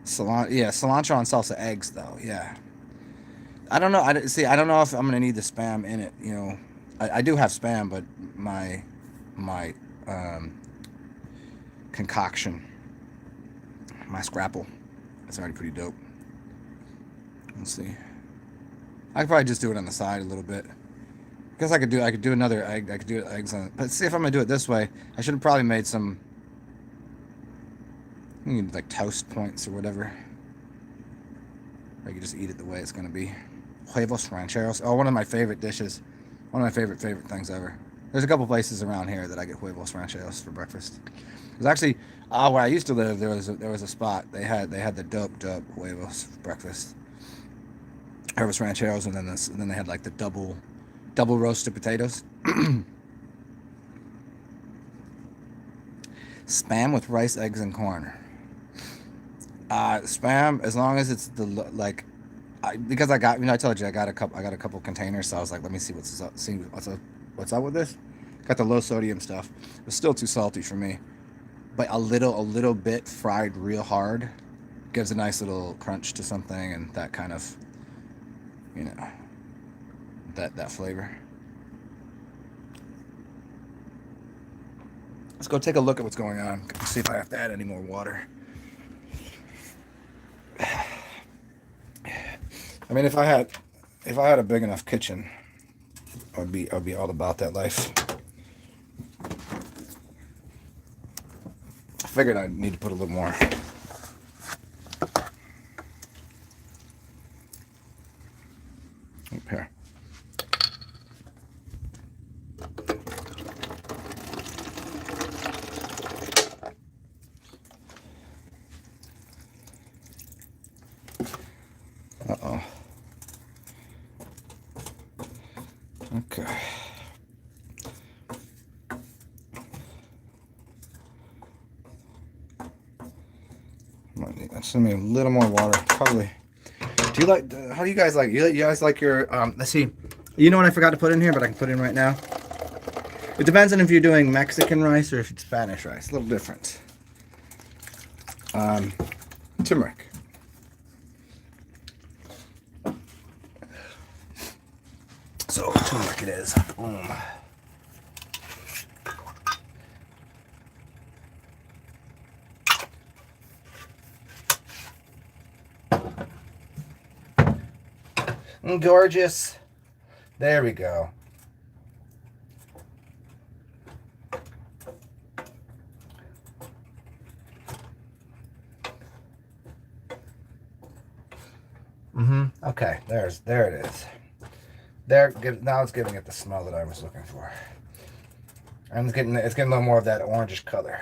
Cilantro on salsa eggs though. Yeah. I don't know. I don't know if I'm gonna need the Spam in it. I do have Spam, but my concoction, my scrapple, it's already pretty dope. Let's see. I could probably just do it on the side a little bit. Guess I could do another egg. I could do eggs on it. But see, if I'm gonna do it this way, I should have probably made some like toast points or whatever. Or I could just eat it the way it's gonna be. Huevos rancheros. Oh, one of my favorite dishes. One of my favorite things ever. There's a couple places around here that I get huevos rancheros for breakfast. There's actually where I used to live. There was a spot. They had the dope huevos for breakfast. Huevos rancheros, and then they had like the double roasted potatoes. Spam with rice, eggs, and corn. Spam, as long as it's because I got, I told you I got a couple containers, so I was like, let me see what's up with this. Got the low sodium stuff. It's still too salty for me, but a little bit fried real hard gives a nice little crunch to something, and that kind of, you know, that flavor. Let's go take a look at what's going on. See if I have to add any more water. I mean, if I had a big enough kitchen, I'd be all about that life. I figured I'd need to put a little more. Okay. Uh-oh. Okay. That's gonna be a little more water, probably. Do you like? How do you guys like? You guys like your? Let's see. You know what I forgot to put in here, but I can put in right now. It depends on if you're doing Mexican rice or if it's Spanish rice. A little different. Turmeric. So turmeric it is. Gorgeous. There we go. Okay, there it is. Now it's giving it the smell that I was looking for. And it's getting a little more of that orangish color.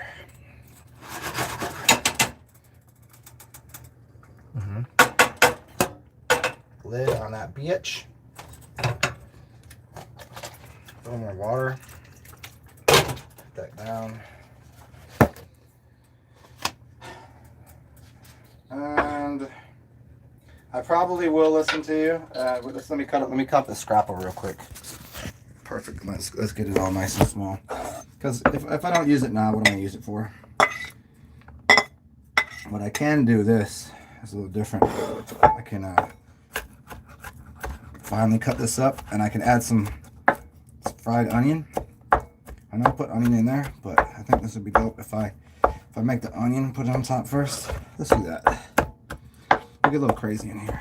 Lid on that bitch. A little more water. Put that down. And I probably will listen to you. Let me cut the scrapple real quick. Perfect. Let's get it all nice and small. Because if I don't use it now, what am I gonna use it for? But I can do this. It's a little different. I can finally cut this up, and I can add some fried onion. I know I put onion in there, but I think this would be dope if I make the onion and put it on top first. Let's do that. We'll get a little crazy in here.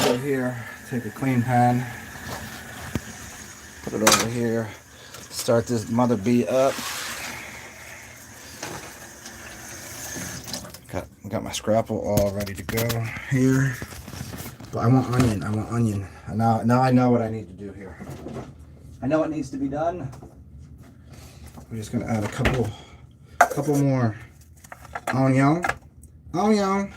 Go here, take a clean pan, put it over here, start this mother bee up. Got my scrapple all ready to go here. But I want onion. Now I know what I need to do here. I know what needs to be done. We're just gonna add a couple more onion. I'm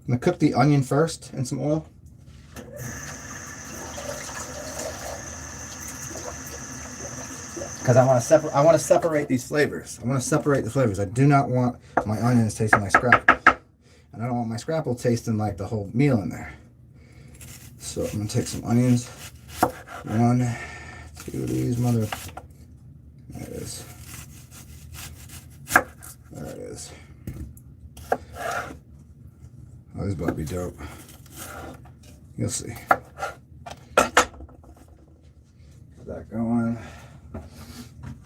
gonna cook the onion first in some oil. Because I want to separate these flavors. I want to separate the flavors. I do not want my onions tasting like scrapple. And I don't want my scrapple tasting like the whole meal in there. So I'm going to take some onions. 1, 2 of these mother... There it is. There it is. Oh, this is about to be dope. You'll see. Get that going.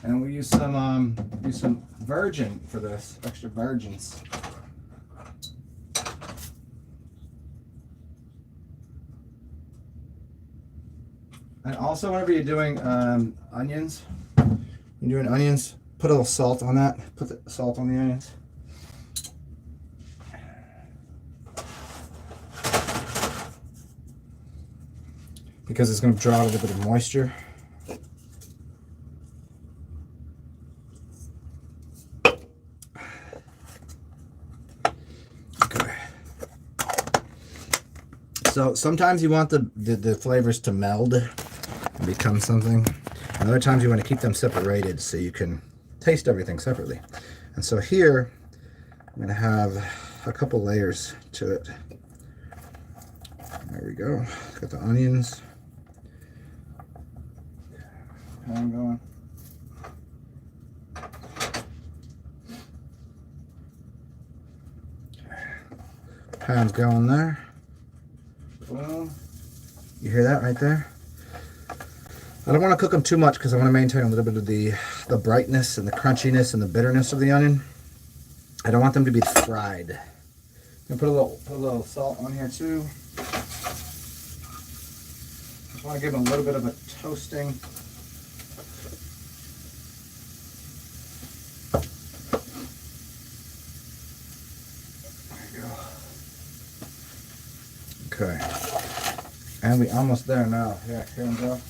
And we use some virgin for this, extra virgins. And also, whenever you're doing onions, put a little salt on that. Put the salt on the onions. Because it's going to draw a little bit of moisture. So sometimes you want the flavors to meld and become something. And other times you want to keep them separated so you can taste everything separately. And so here, I'm going to have a couple layers to it. There we go. Got the onions. Pan going. Pan's going there. Boom. You hear that right there? I don't want to cook them too much because I want to maintain a little bit of the brightness and the crunchiness and the bitterness of the onion. I don't want them to be fried. I'm gonna put a little salt on here too. Just want to give them a little bit of a toasting. There you go. Okay. And we almost there now. Yeah, here we go.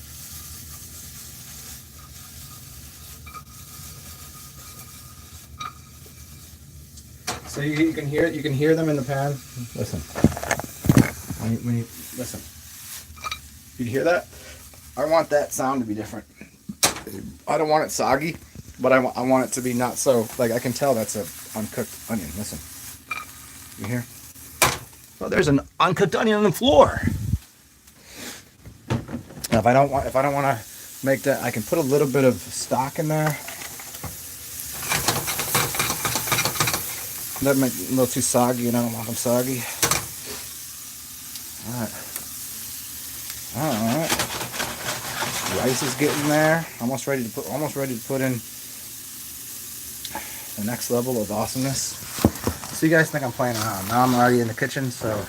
So you can hear it. You can hear them in the pan. Listen. When you listen, you hear that? I want that sound to be different. I don't want it soggy, but I want it to be not so. Like I can tell that's an uncooked onion. Listen. You hear? Oh, there's an uncooked onion on the floor. Now, if I don't want to make that, I can put a little bit of stock in there. That might be a little too soggy, and I don't want them soggy. All right. Rice is getting there. Almost ready to put in the next level of awesomeness. So you guys think I'm playing around? Now I'm already in the kitchen, so.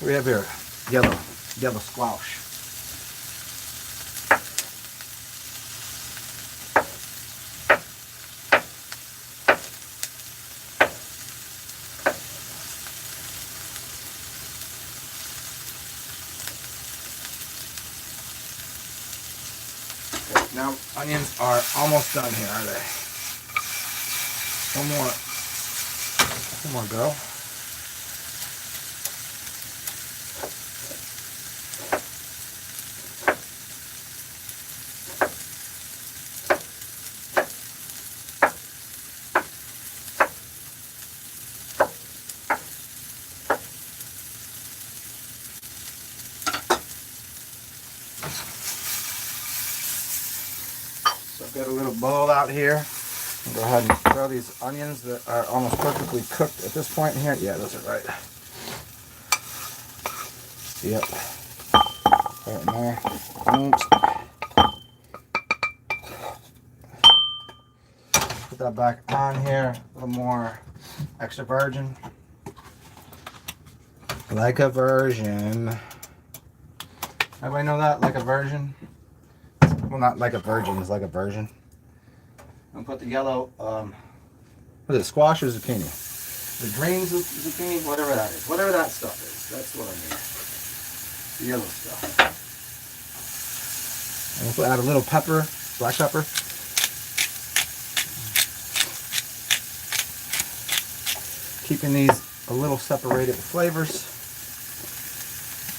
What do we have here? Yellow squash. Now, onions are almost done here, are they? One more go. So I've got a little bowl out here. I'll go ahead and throw these onions that are almost perfectly cooked at this point here. Yeah, those are right. Yep. Right in there. Oops. Put that back on here. A little more extra virgin. Like a virgin. Everybody know that? Like a virgin? Well, not like a virgin, it's like a version. I'm gonna put the yellow, what is it, squash or zucchini? The green zucchini, whatever that is. Whatever that stuff is, that's what I mean. The yellow stuff. And we'll add a little pepper, black pepper. Keeping these a little separated with flavors.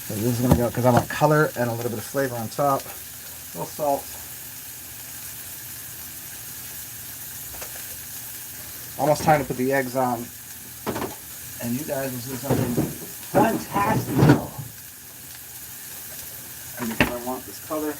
So this is gonna go, because I want color and a little bit of flavor on top. A little salt. Almost time to put the eggs on. And you guys will see something fantastic. And because I want this color.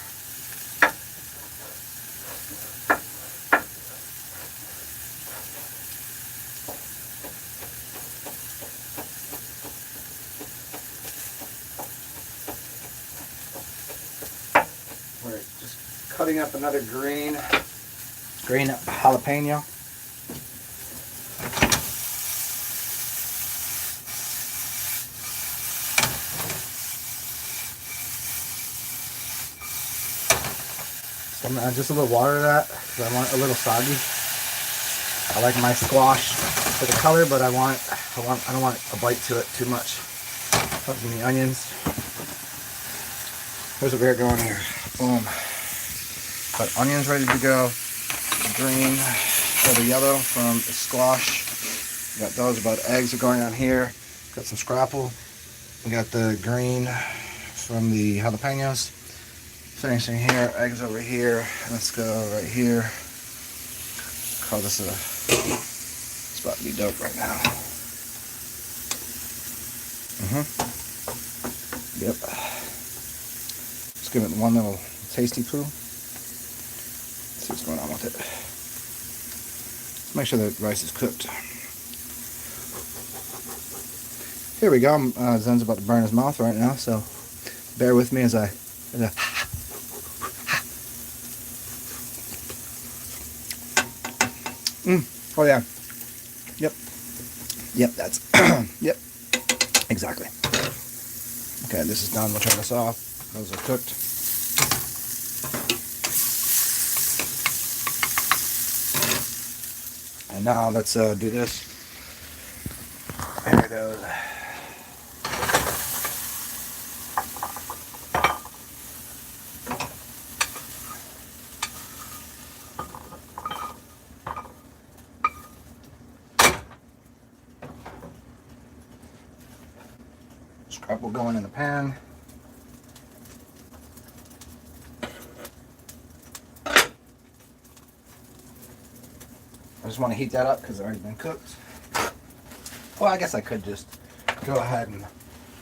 We're just cutting up another green jalapeno. So I'm gonna add just a little water to that because I want it a little soggy. I like my squash for the color, but I don't want a bite to it too much. Putting the onions. Here's what we're going here. Boom. Got onions ready to go. Green for the yellow from the squash. Got those. About eggs are going on here. Got some scrapple. We got the green from the jalapenos. Finishing here, eggs over here. Let's go right here. Call this a, it's about to be dope right now. Yep. Let's give it one little tasty poo. See what's going on with it. Make sure the rice is cooked. Here we go. Zen's about to burn his mouth right now, so bear with me as I Oh yeah. Yep. Yep, that's yep. Exactly. Okay, this is done. We'll turn this off. Those are cooked. And now let's do this. There it goes. Scrapple going in the pan. I just want to heat that up because it's already been cooked. Well, I guess I could just go ahead and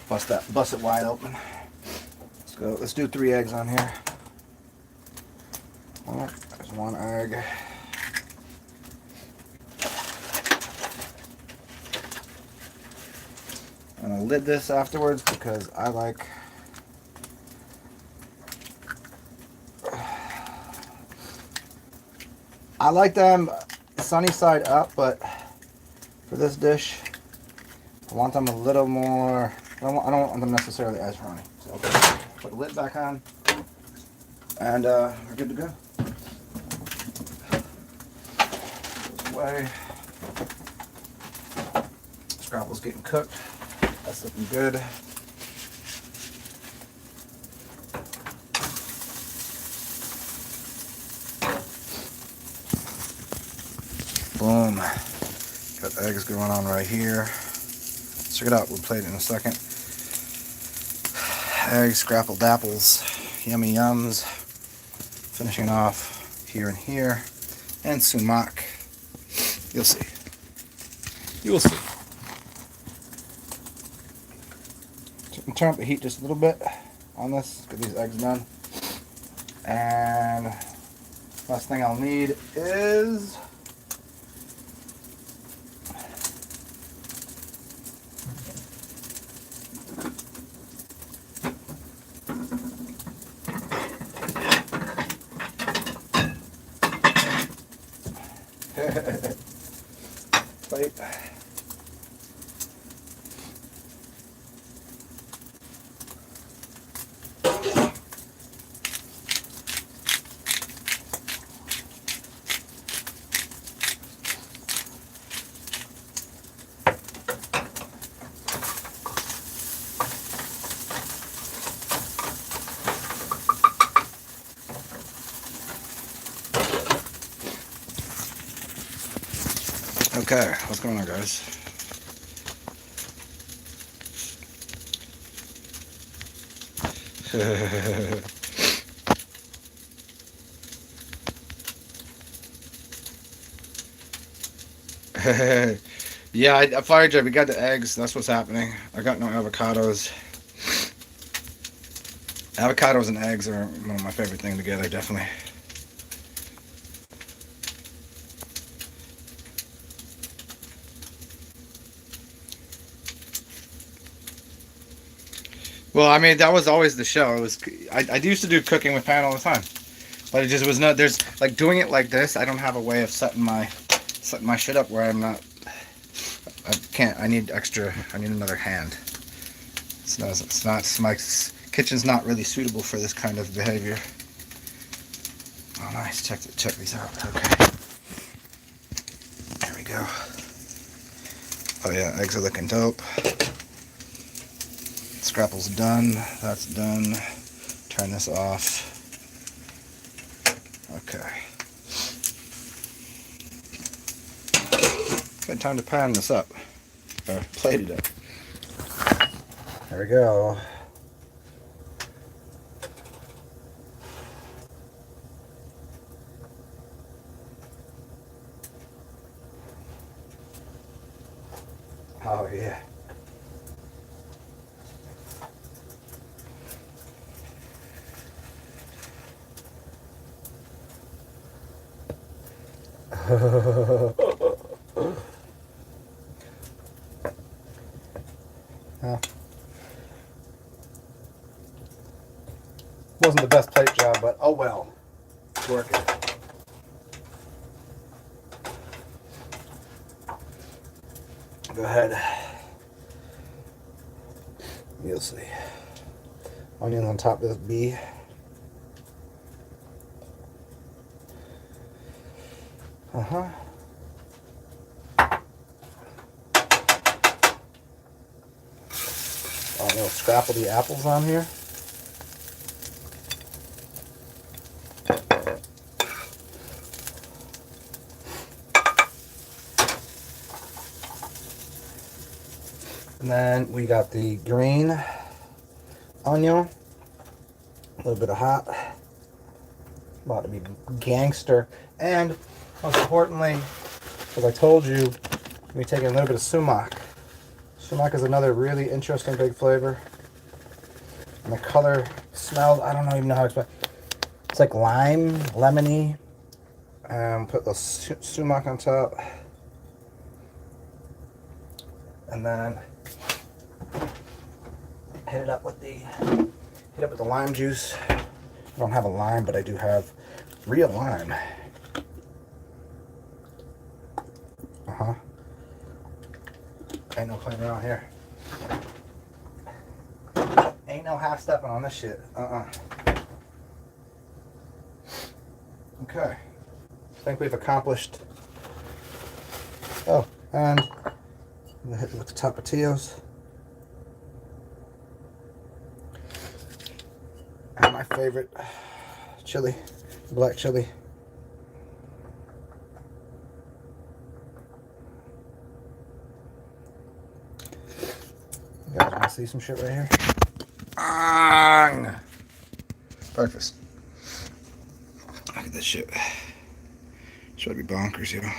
bust it wide open. Let's go. Let's do 3 eggs on here. Oh, there's 1 egg. And I'll lid this afterwards because I like them sunny side up, but for this dish I want them a little more, I don't want them necessarily as runny. So put the lid back on and we're good to go. Goes away. Scrapple's getting cooked. That's looking good. Boom. Got eggs going on right here. Check it out. We'll plate it in a second. Eggs, scrappled apples, yummy yums. Finishing off here and here. And sumac. You'll see. You'll see. Turn up the heat just a little bit on this. Get these eggs done. And last thing I'll need is plate. Okay, what's going on, guys? Yeah, I fired you. We got the eggs. That's what's happening. I got no avocados. Avocados and eggs are one of my favorite things together, definitely. Well, I mean, that was always the show. It was I used to do cooking with Pan all the time, but it just was not. There's like doing it like this. I don't have a way of setting my shit up where I'm not. I can't. I need extra. I need another hand. It's not. My kitchen's not really suitable for this kind of behavior. Oh, nice. Check these out. Okay. There we go. Oh yeah, eggs are looking dope. Scrapple's done. That's done. Turn this off. Okay. Good time to pan this up. Or plate it up. There we go. Oh, yeah. Well, wasn't the best plate job, but oh well. It's working. Go ahead. You'll see. Onions on top of this bee. Uh-huh. Oh, little scrapple the apples on here. And then we got the green onion, a little bit of hot, about to be gangster, and most importantly, as I told you, we're taking a little bit of sumac. Sumac is another really interesting big flavor, and the color, smell, I don't even know how to explain. It's like lime, lemony. Put the sumac on top, and then hit it up with the lime juice. I don't have a lime, but I do have real lime. Ain't no playing around here. Ain't no half stepping on this shit. Okay. I think we've accomplished. Oh, and I'm gonna hit it with the tomatillos. And my favorite chili, black chili. You guys want to see some shit right here? Breakfast. Look at this shit. Should be bonkers, you know.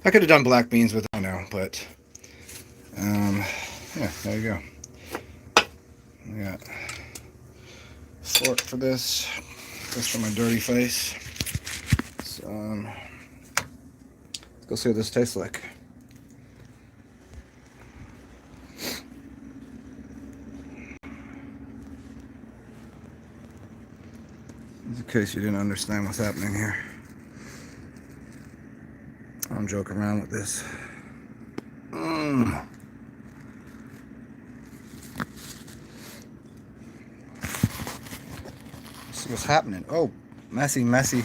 I could have done black beans with it, I know, but yeah, there you go. We got fork for this. This for my dirty face. So, let's go see what this tastes like. In case you didn't understand what's happening here, I'm joking around with this. See what's happening. Oh, messy Marvin.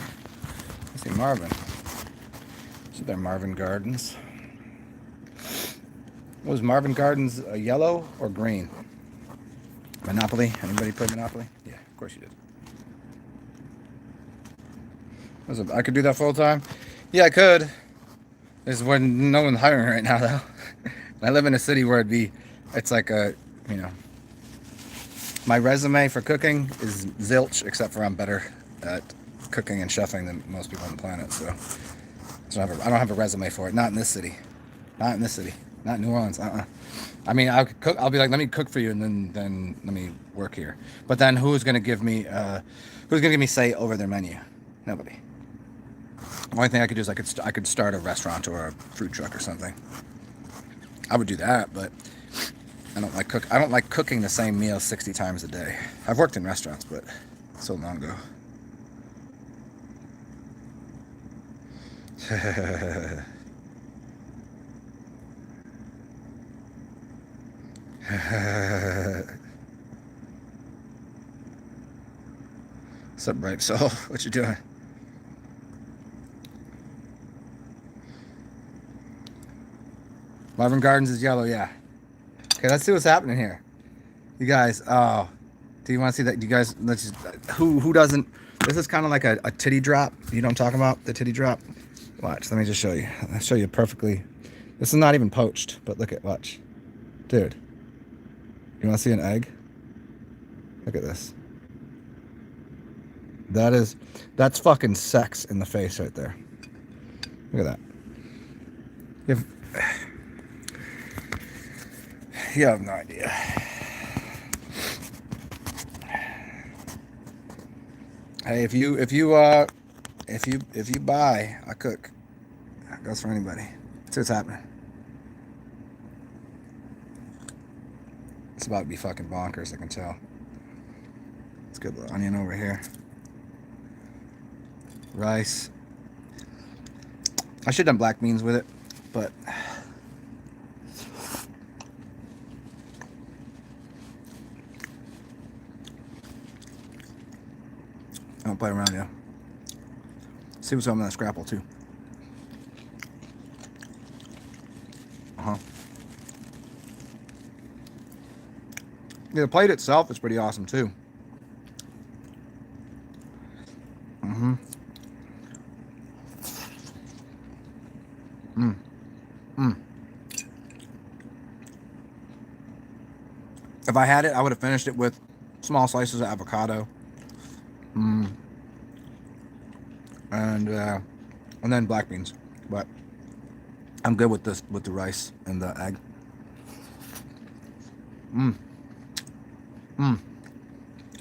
See there, Marvin Gardens. Was Marvin Gardens yellow or green? Monopoly? Anybody play Monopoly? Yeah, of course you did. I could do that full time. Yeah, I could. There's when no one's hiring right now though. I live in a city where it's like a, you know, my resume for cooking is zilch, except for I'm better at cooking and chefing than most people on the planet. So I don't have a resume for it. Not in this city. Not in this city. Not New Orleans. I mean, I'll cook. I'll be like, let me cook for you, and then let me work here. But then who's gonna give me say over their menu? Nobody. The only thing I could do is I could start a restaurant or a food truck or something. I would do that, but I don't like cooking the same meal 60 times a day. I've worked in restaurants, but so long ago. What's up, Bright Soul? What you doing? Marvin Gardens is yellow, yeah. Okay, let's see what's happening here. You guys, oh, do you want to see that? You guys, let's just, who doesn't? This is kind of like a titty drop. You know what I'm talking about? The titty drop. Watch, let me just show you. I'll show you perfectly. This is not even poached, but look at, watch. Dude. You want to see an egg? Look at this. That's fucking sex in the face right there. Look at that. You have no idea. Hey, if you buy, I cook. That goes for anybody. That's what's happening. It's about to be fucking bonkers, I can tell. It's good little onion over here. Rice. I should have done black beans with it, but I don't play around, yeah. See what's on that scrapple too. Yeah, the plate itself is pretty awesome too. If I had it, I would have finished it with small slices of avocado. And then black beans. But I'm good with this, with the rice and the egg.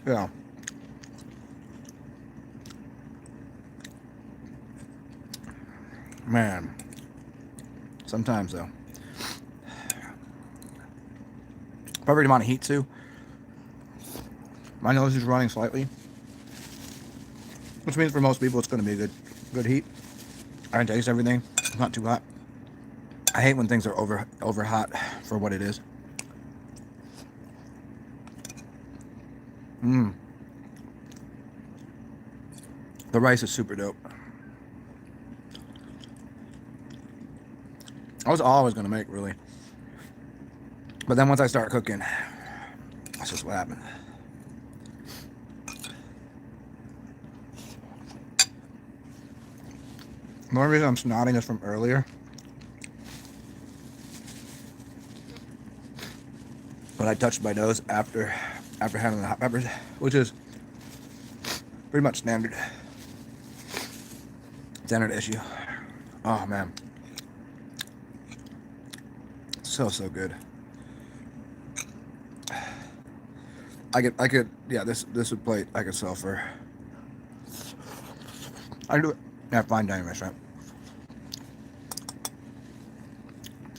Yeah. Man. Sometimes though. Perfect amount of heat too. My nose is running slightly, which means for most people it's going to be good heat. I can taste everything. It's not too hot. I hate when things are over hot for what it is. The rice is super dope. I was always going to make, really. But then once I start cooking, that's just what happened. The only reason I'm snotting is from earlier. When I touched my nose after having the hot peppers, which is pretty much standard issue. Oh man, so good. I could yeah, this would plate I could sell for. I do it at fine dining restaurant.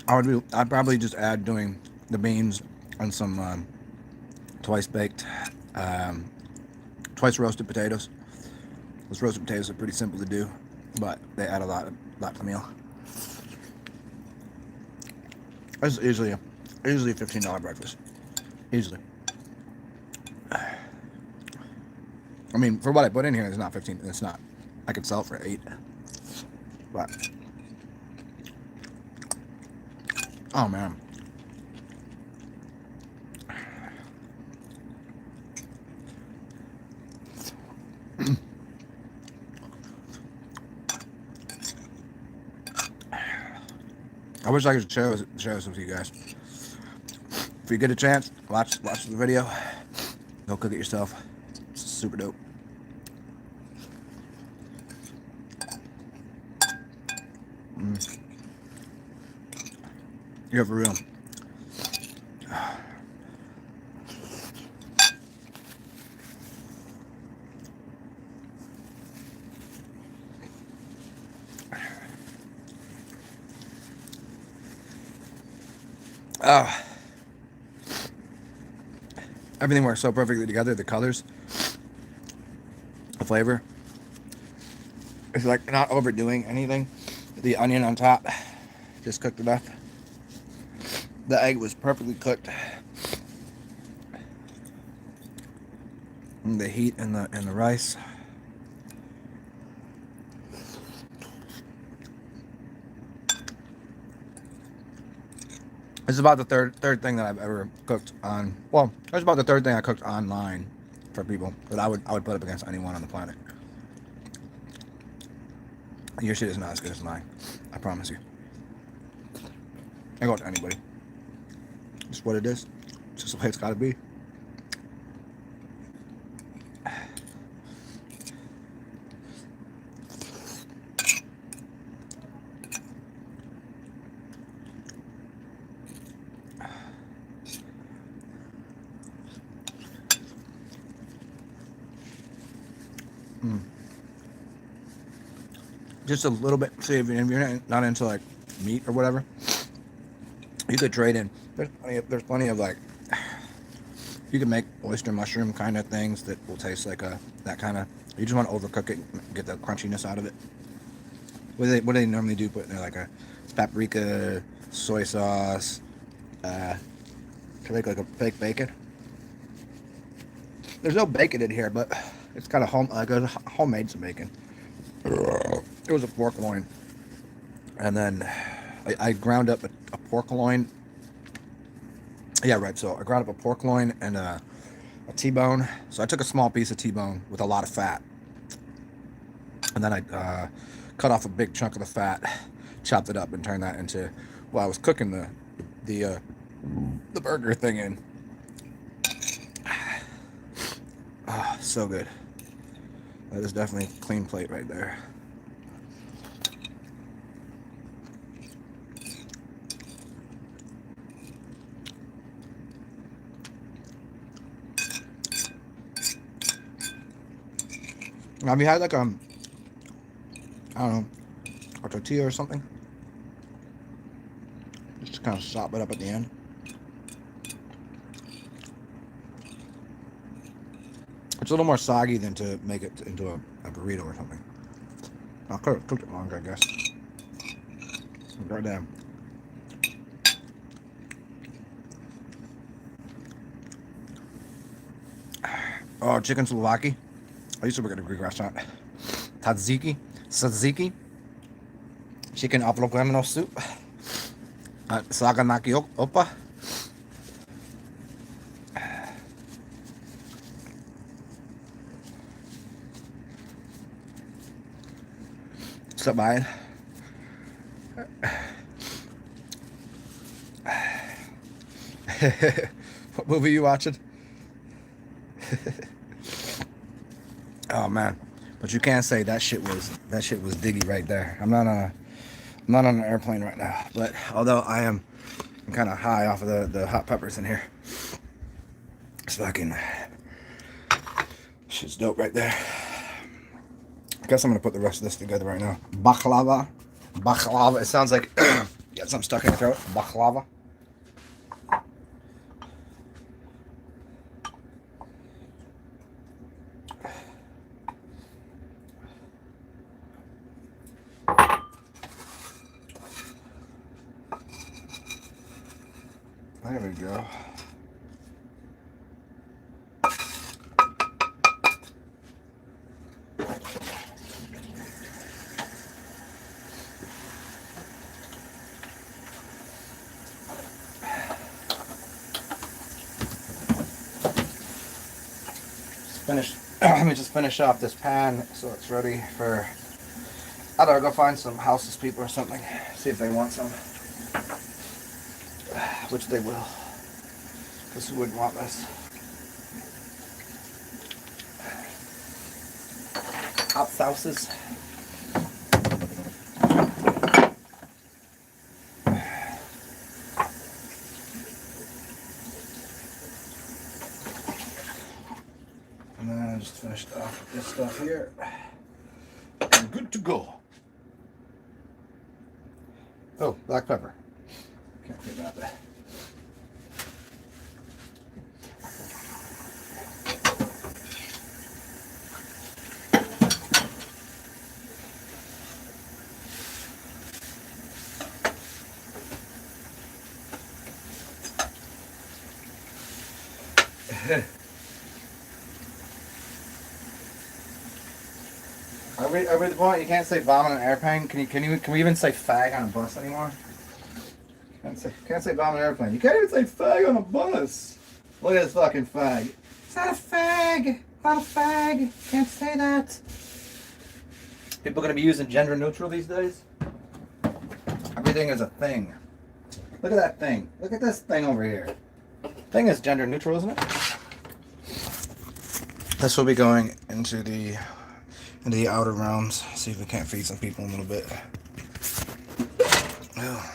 I'd probably just add doing the beans and some twice baked, twice roasted potatoes. Those roasted potatoes are pretty simple to do, but they add a lot to the meal. It's easily a $15 breakfast. Easily. I mean, for what I put in here, it's not 15. It's not. I could sell it for 8. But oh man. I wish I could share this with you guys. If you get a chance, watch the video. Go cook it yourself. It's super dope. Yeah, for real. Everything works so perfectly together. The colors, the flavor. It's like not overdoing anything. The onion on top, just cooked enough. The egg was perfectly cooked. And the heat and the rice. This is about the third thing that I've ever cooked on. Well, it's about the third thing I cooked online for people that I would put up against anyone on the planet. Your shit is not as good as mine. I promise you. I go to anybody. It's what it is. Just the way it's got to be. Just a little bit. See, if you're not into like meat or whatever, you could trade in. There's plenty of like, you can make oyster mushroom kind of things that will taste like that kind of. You just want to overcook it, get the crunchiness out of it. What do they normally do? Put in there like a paprika, soy sauce, to make like a fake bacon. There's no bacon in here, but it's kind of homemade some bacon. It was a pork loin, and then I ground up a pork loin. Yeah, right. So I ground up a pork loin and a T-bone. So I took a small piece of T-bone with a lot of fat, and then I cut off a big chunk of the fat, chopped it up, and turned that into. Well, I was cooking the burger thing in. Oh, so good. That is definitely a clean plate right there. Have you had like I don't know, a tortilla or something? Just to kind of sop it up at the end. It's a little more soggy than to make it into a burrito or something. I could have cooked it longer, I guess. Right down. Oh, chicken souvlaki. I used to work at a Greek restaurant. Tzatziki. Chicken avlogramino soup. Saganaki opa. What's up, Ryan? What movie are you watching? Oh man, but you can't say that shit was diggy right there. I'm not on an airplane right now, but although I'm kind of high off of the hot peppers in here. It's fucking shit's dope right there. I guess I'm gonna put the rest of this together right now. Baklava. It sounds like you got something stuck in your throat. Baklava. There we go. Let me just finish off this pan so it's ready for. I gotta go find some houseless people or something. See if they want some. Which they will. Because who wouldn't want this? Hot sauces. And then I just finished off with this stuff here. And good to go. Oh, black pepper. Can't forget about that. Are we at the point you can't say vomit on an airplane? Can we even say fag on a bus anymore? Can't say vomit on an airplane. You can't even say fag on a bus. Look at this fucking fag. It's not a fag. Not a fag. Can't say that. People gonna be using gender neutral these days? Everything is a thing. Look at that thing. Look at this thing over here. Thing is gender neutral, isn't it? This will be going into the outer realms. See if we can't feed some people a little bit. Oh.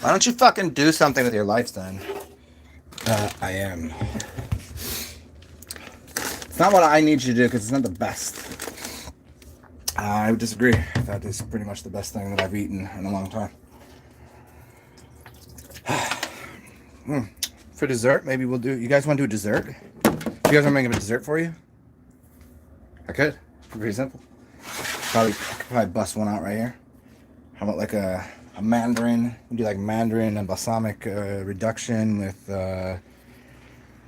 Why don't you fucking do something with your life then? I am. It's not what I need you to do because it's not the best. I would disagree. That is pretty much the best thing that I've eaten in a long time. For dessert, maybe we'll do... You guys want to do a dessert? You guys want to make a dessert for you? I could. Pretty simple. I could probably bust one out right here. How about like a mandarin? We do like mandarin and balsamic reduction with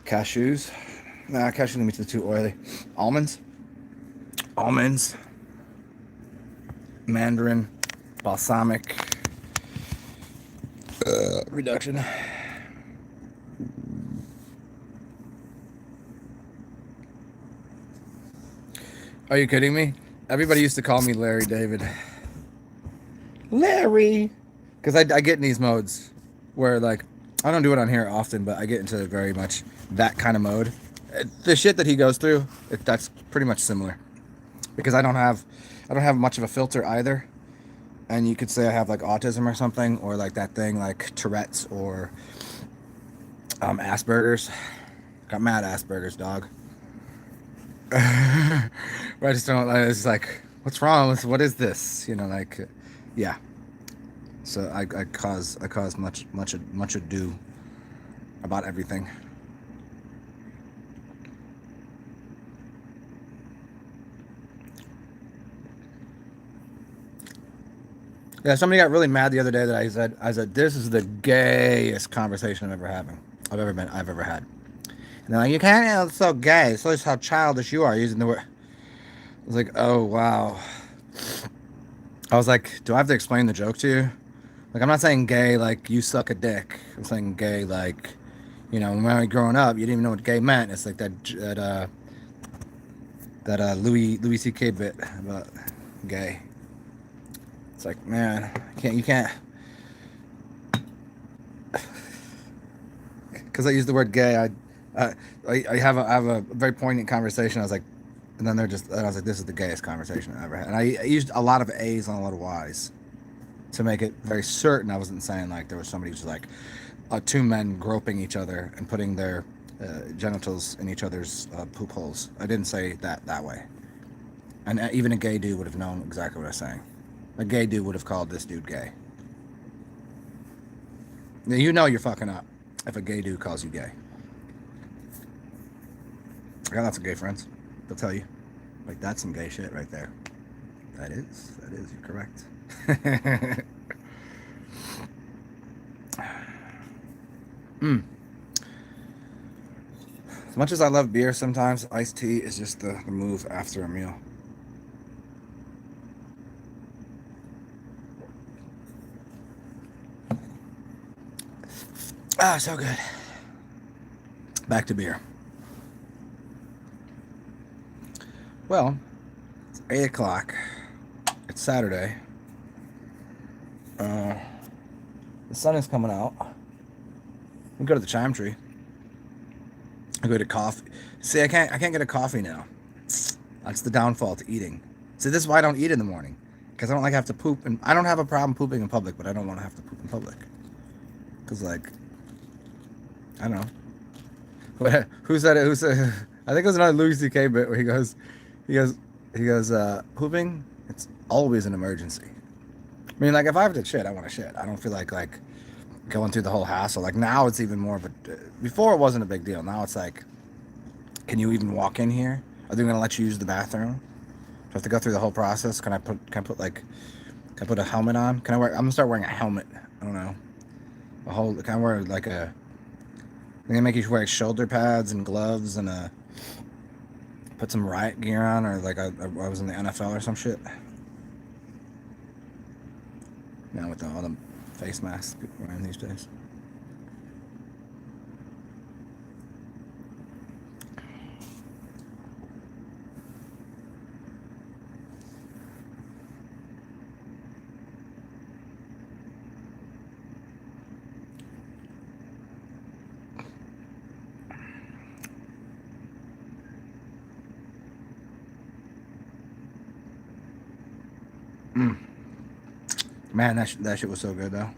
cashews. Nah, cashews makes it too oily. Almonds. Mandarin, balsamic reduction. Are you kidding me? Everybody used to call me Larry David. Larry! Because I get in these modes where, like, I don't do it on here often, but I get into very much that kind of mode. The shit that he goes through, that's pretty much similar. Because I don't have much of a filter either. And you could say I have, like, autism or something, or, like, that thing, like, Tourette's or Asperger's. Got mad Asperger's, dog. I just don't. It's like, what's wrong? What is this? You know, like, yeah. So I cause much ado about everything. Yeah, somebody got really mad the other day that I said this is the gayest conversation I've ever had. And they're like, you can't, it's so gay. It's just how childish you are using the word. I was like, oh, wow. I was like, do I have to explain the joke to you? Like, I'm not saying gay like you suck a dick. I'm saying gay like, you know, when I was growing up, you didn't even know what gay meant. It's like that Louis C.K. bit about gay. It's like, man, you can't. Because I used the word gay, I have a very poignant conversation. I was like, and then I was like, this is the gayest conversation I've ever had. And I used a lot of A's and a lot of Y's to make it very certain I wasn't saying like there was somebody who's like two men groping each other and putting their genitals in each other's poop holes. I didn't say that way. And even a gay dude would have known exactly what I was saying. A gay dude would have called this dude gay. Now, you know you're fucking up if a gay dude calls you gay. I got lots of gay friends. They'll tell you. Like, that's some gay shit right there. That is. You're correct. As much as I love beer, sometimes iced tea is just the move after a meal. Ah, so good. Back to beer. Well, it's 8 o'clock. It's Saturday. The sun is coming out. We go to the chime tree. I go to coffee. See, I can't get a coffee now. That's the downfall to eating. See, this is why I don't eat in the morning. Because I don't like have to poop. And I don't have a problem pooping in public, but I don't want to have to poop in public. Because, like, I don't know. Who said it? I think it was another Louis C.K. bit where he goes, pooping, it's always an emergency. I mean, like, if I have to shit, I want to shit. I don't feel like going through the whole hassle. Like, now it's even more of a... Before it wasn't a big deal. Now it's like, can you even walk in here? Are they going to let you use the bathroom? Do I have to go through the whole process? Can I put a helmet on? I'm going to start wearing a helmet. I don't know. Can I wear like a... They're going to make you wear shoulder pads and gloves and put some riot gear on, or like I was in the NFL or some shit. You know, with all the face masks people wearing these days. Man, that shit was so good though.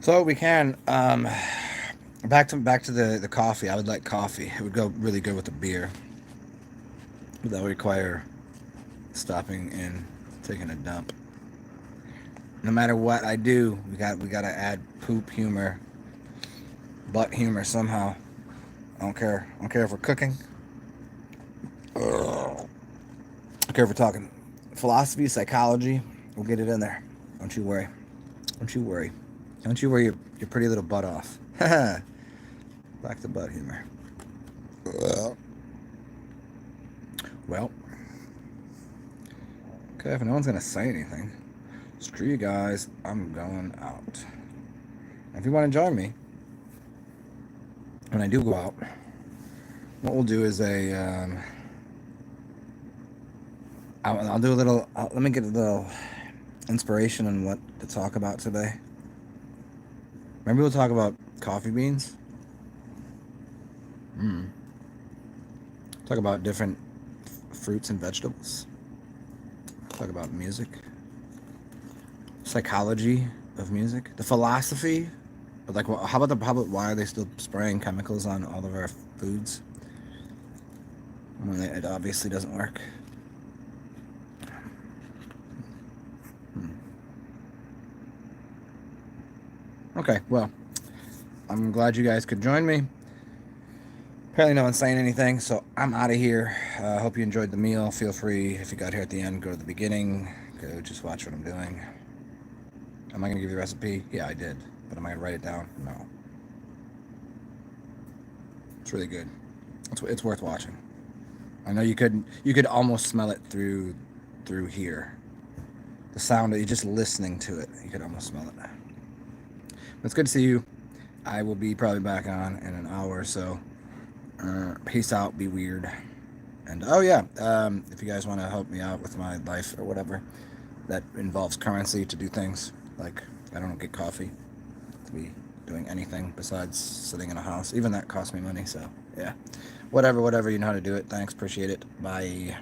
So we can back to the coffee. I would like coffee. It would go really good with the beer. But that would require stopping and taking a dump. No matter what I do, we gotta add poop humor, butt humor somehow. I don't care. I don't care if we're cooking. I don't care if we're talking philosophy, psychology. We'll get it in there. Don't you worry. Don't you worry. Don't you worry your pretty little butt off. Back to butt humor. Well, okay, if no one's gonna say anything, screw you guys. I'm going out. If you want to join me when I do go out, what we'll do is I'll do a little. Let me get a little inspiration on what to talk about today. Maybe we'll talk about coffee beans. Talk about different fruits and vegetables. Talk about music, psychology of music, the philosophy. Like, how about why are they still spraying chemicals on all of our foods when it obviously doesn't work? Okay, well, I'm glad you guys could join me. Apparently no one's saying anything, so I'm out of here. Hope you enjoyed the meal. Feel free, if you got here at the end, go to the beginning. Go just watch what I'm doing. Am I going to give you a recipe? Yeah, I did. But am I going to write it down? No. It's really good. It's worth watching. I know you could almost smell it through here. The sound of you just listening to it, you could almost smell it. But it's good to see you. I will be probably back on in an hour or so. Peace out. Be weird. And oh yeah, if you guys want to help me out with my life or whatever, that involves currency to do things like I don't get coffee to be doing anything besides sitting in a house. Even that costs me money. So yeah, whatever, you know how to do it. Thanks, appreciate it. Bye.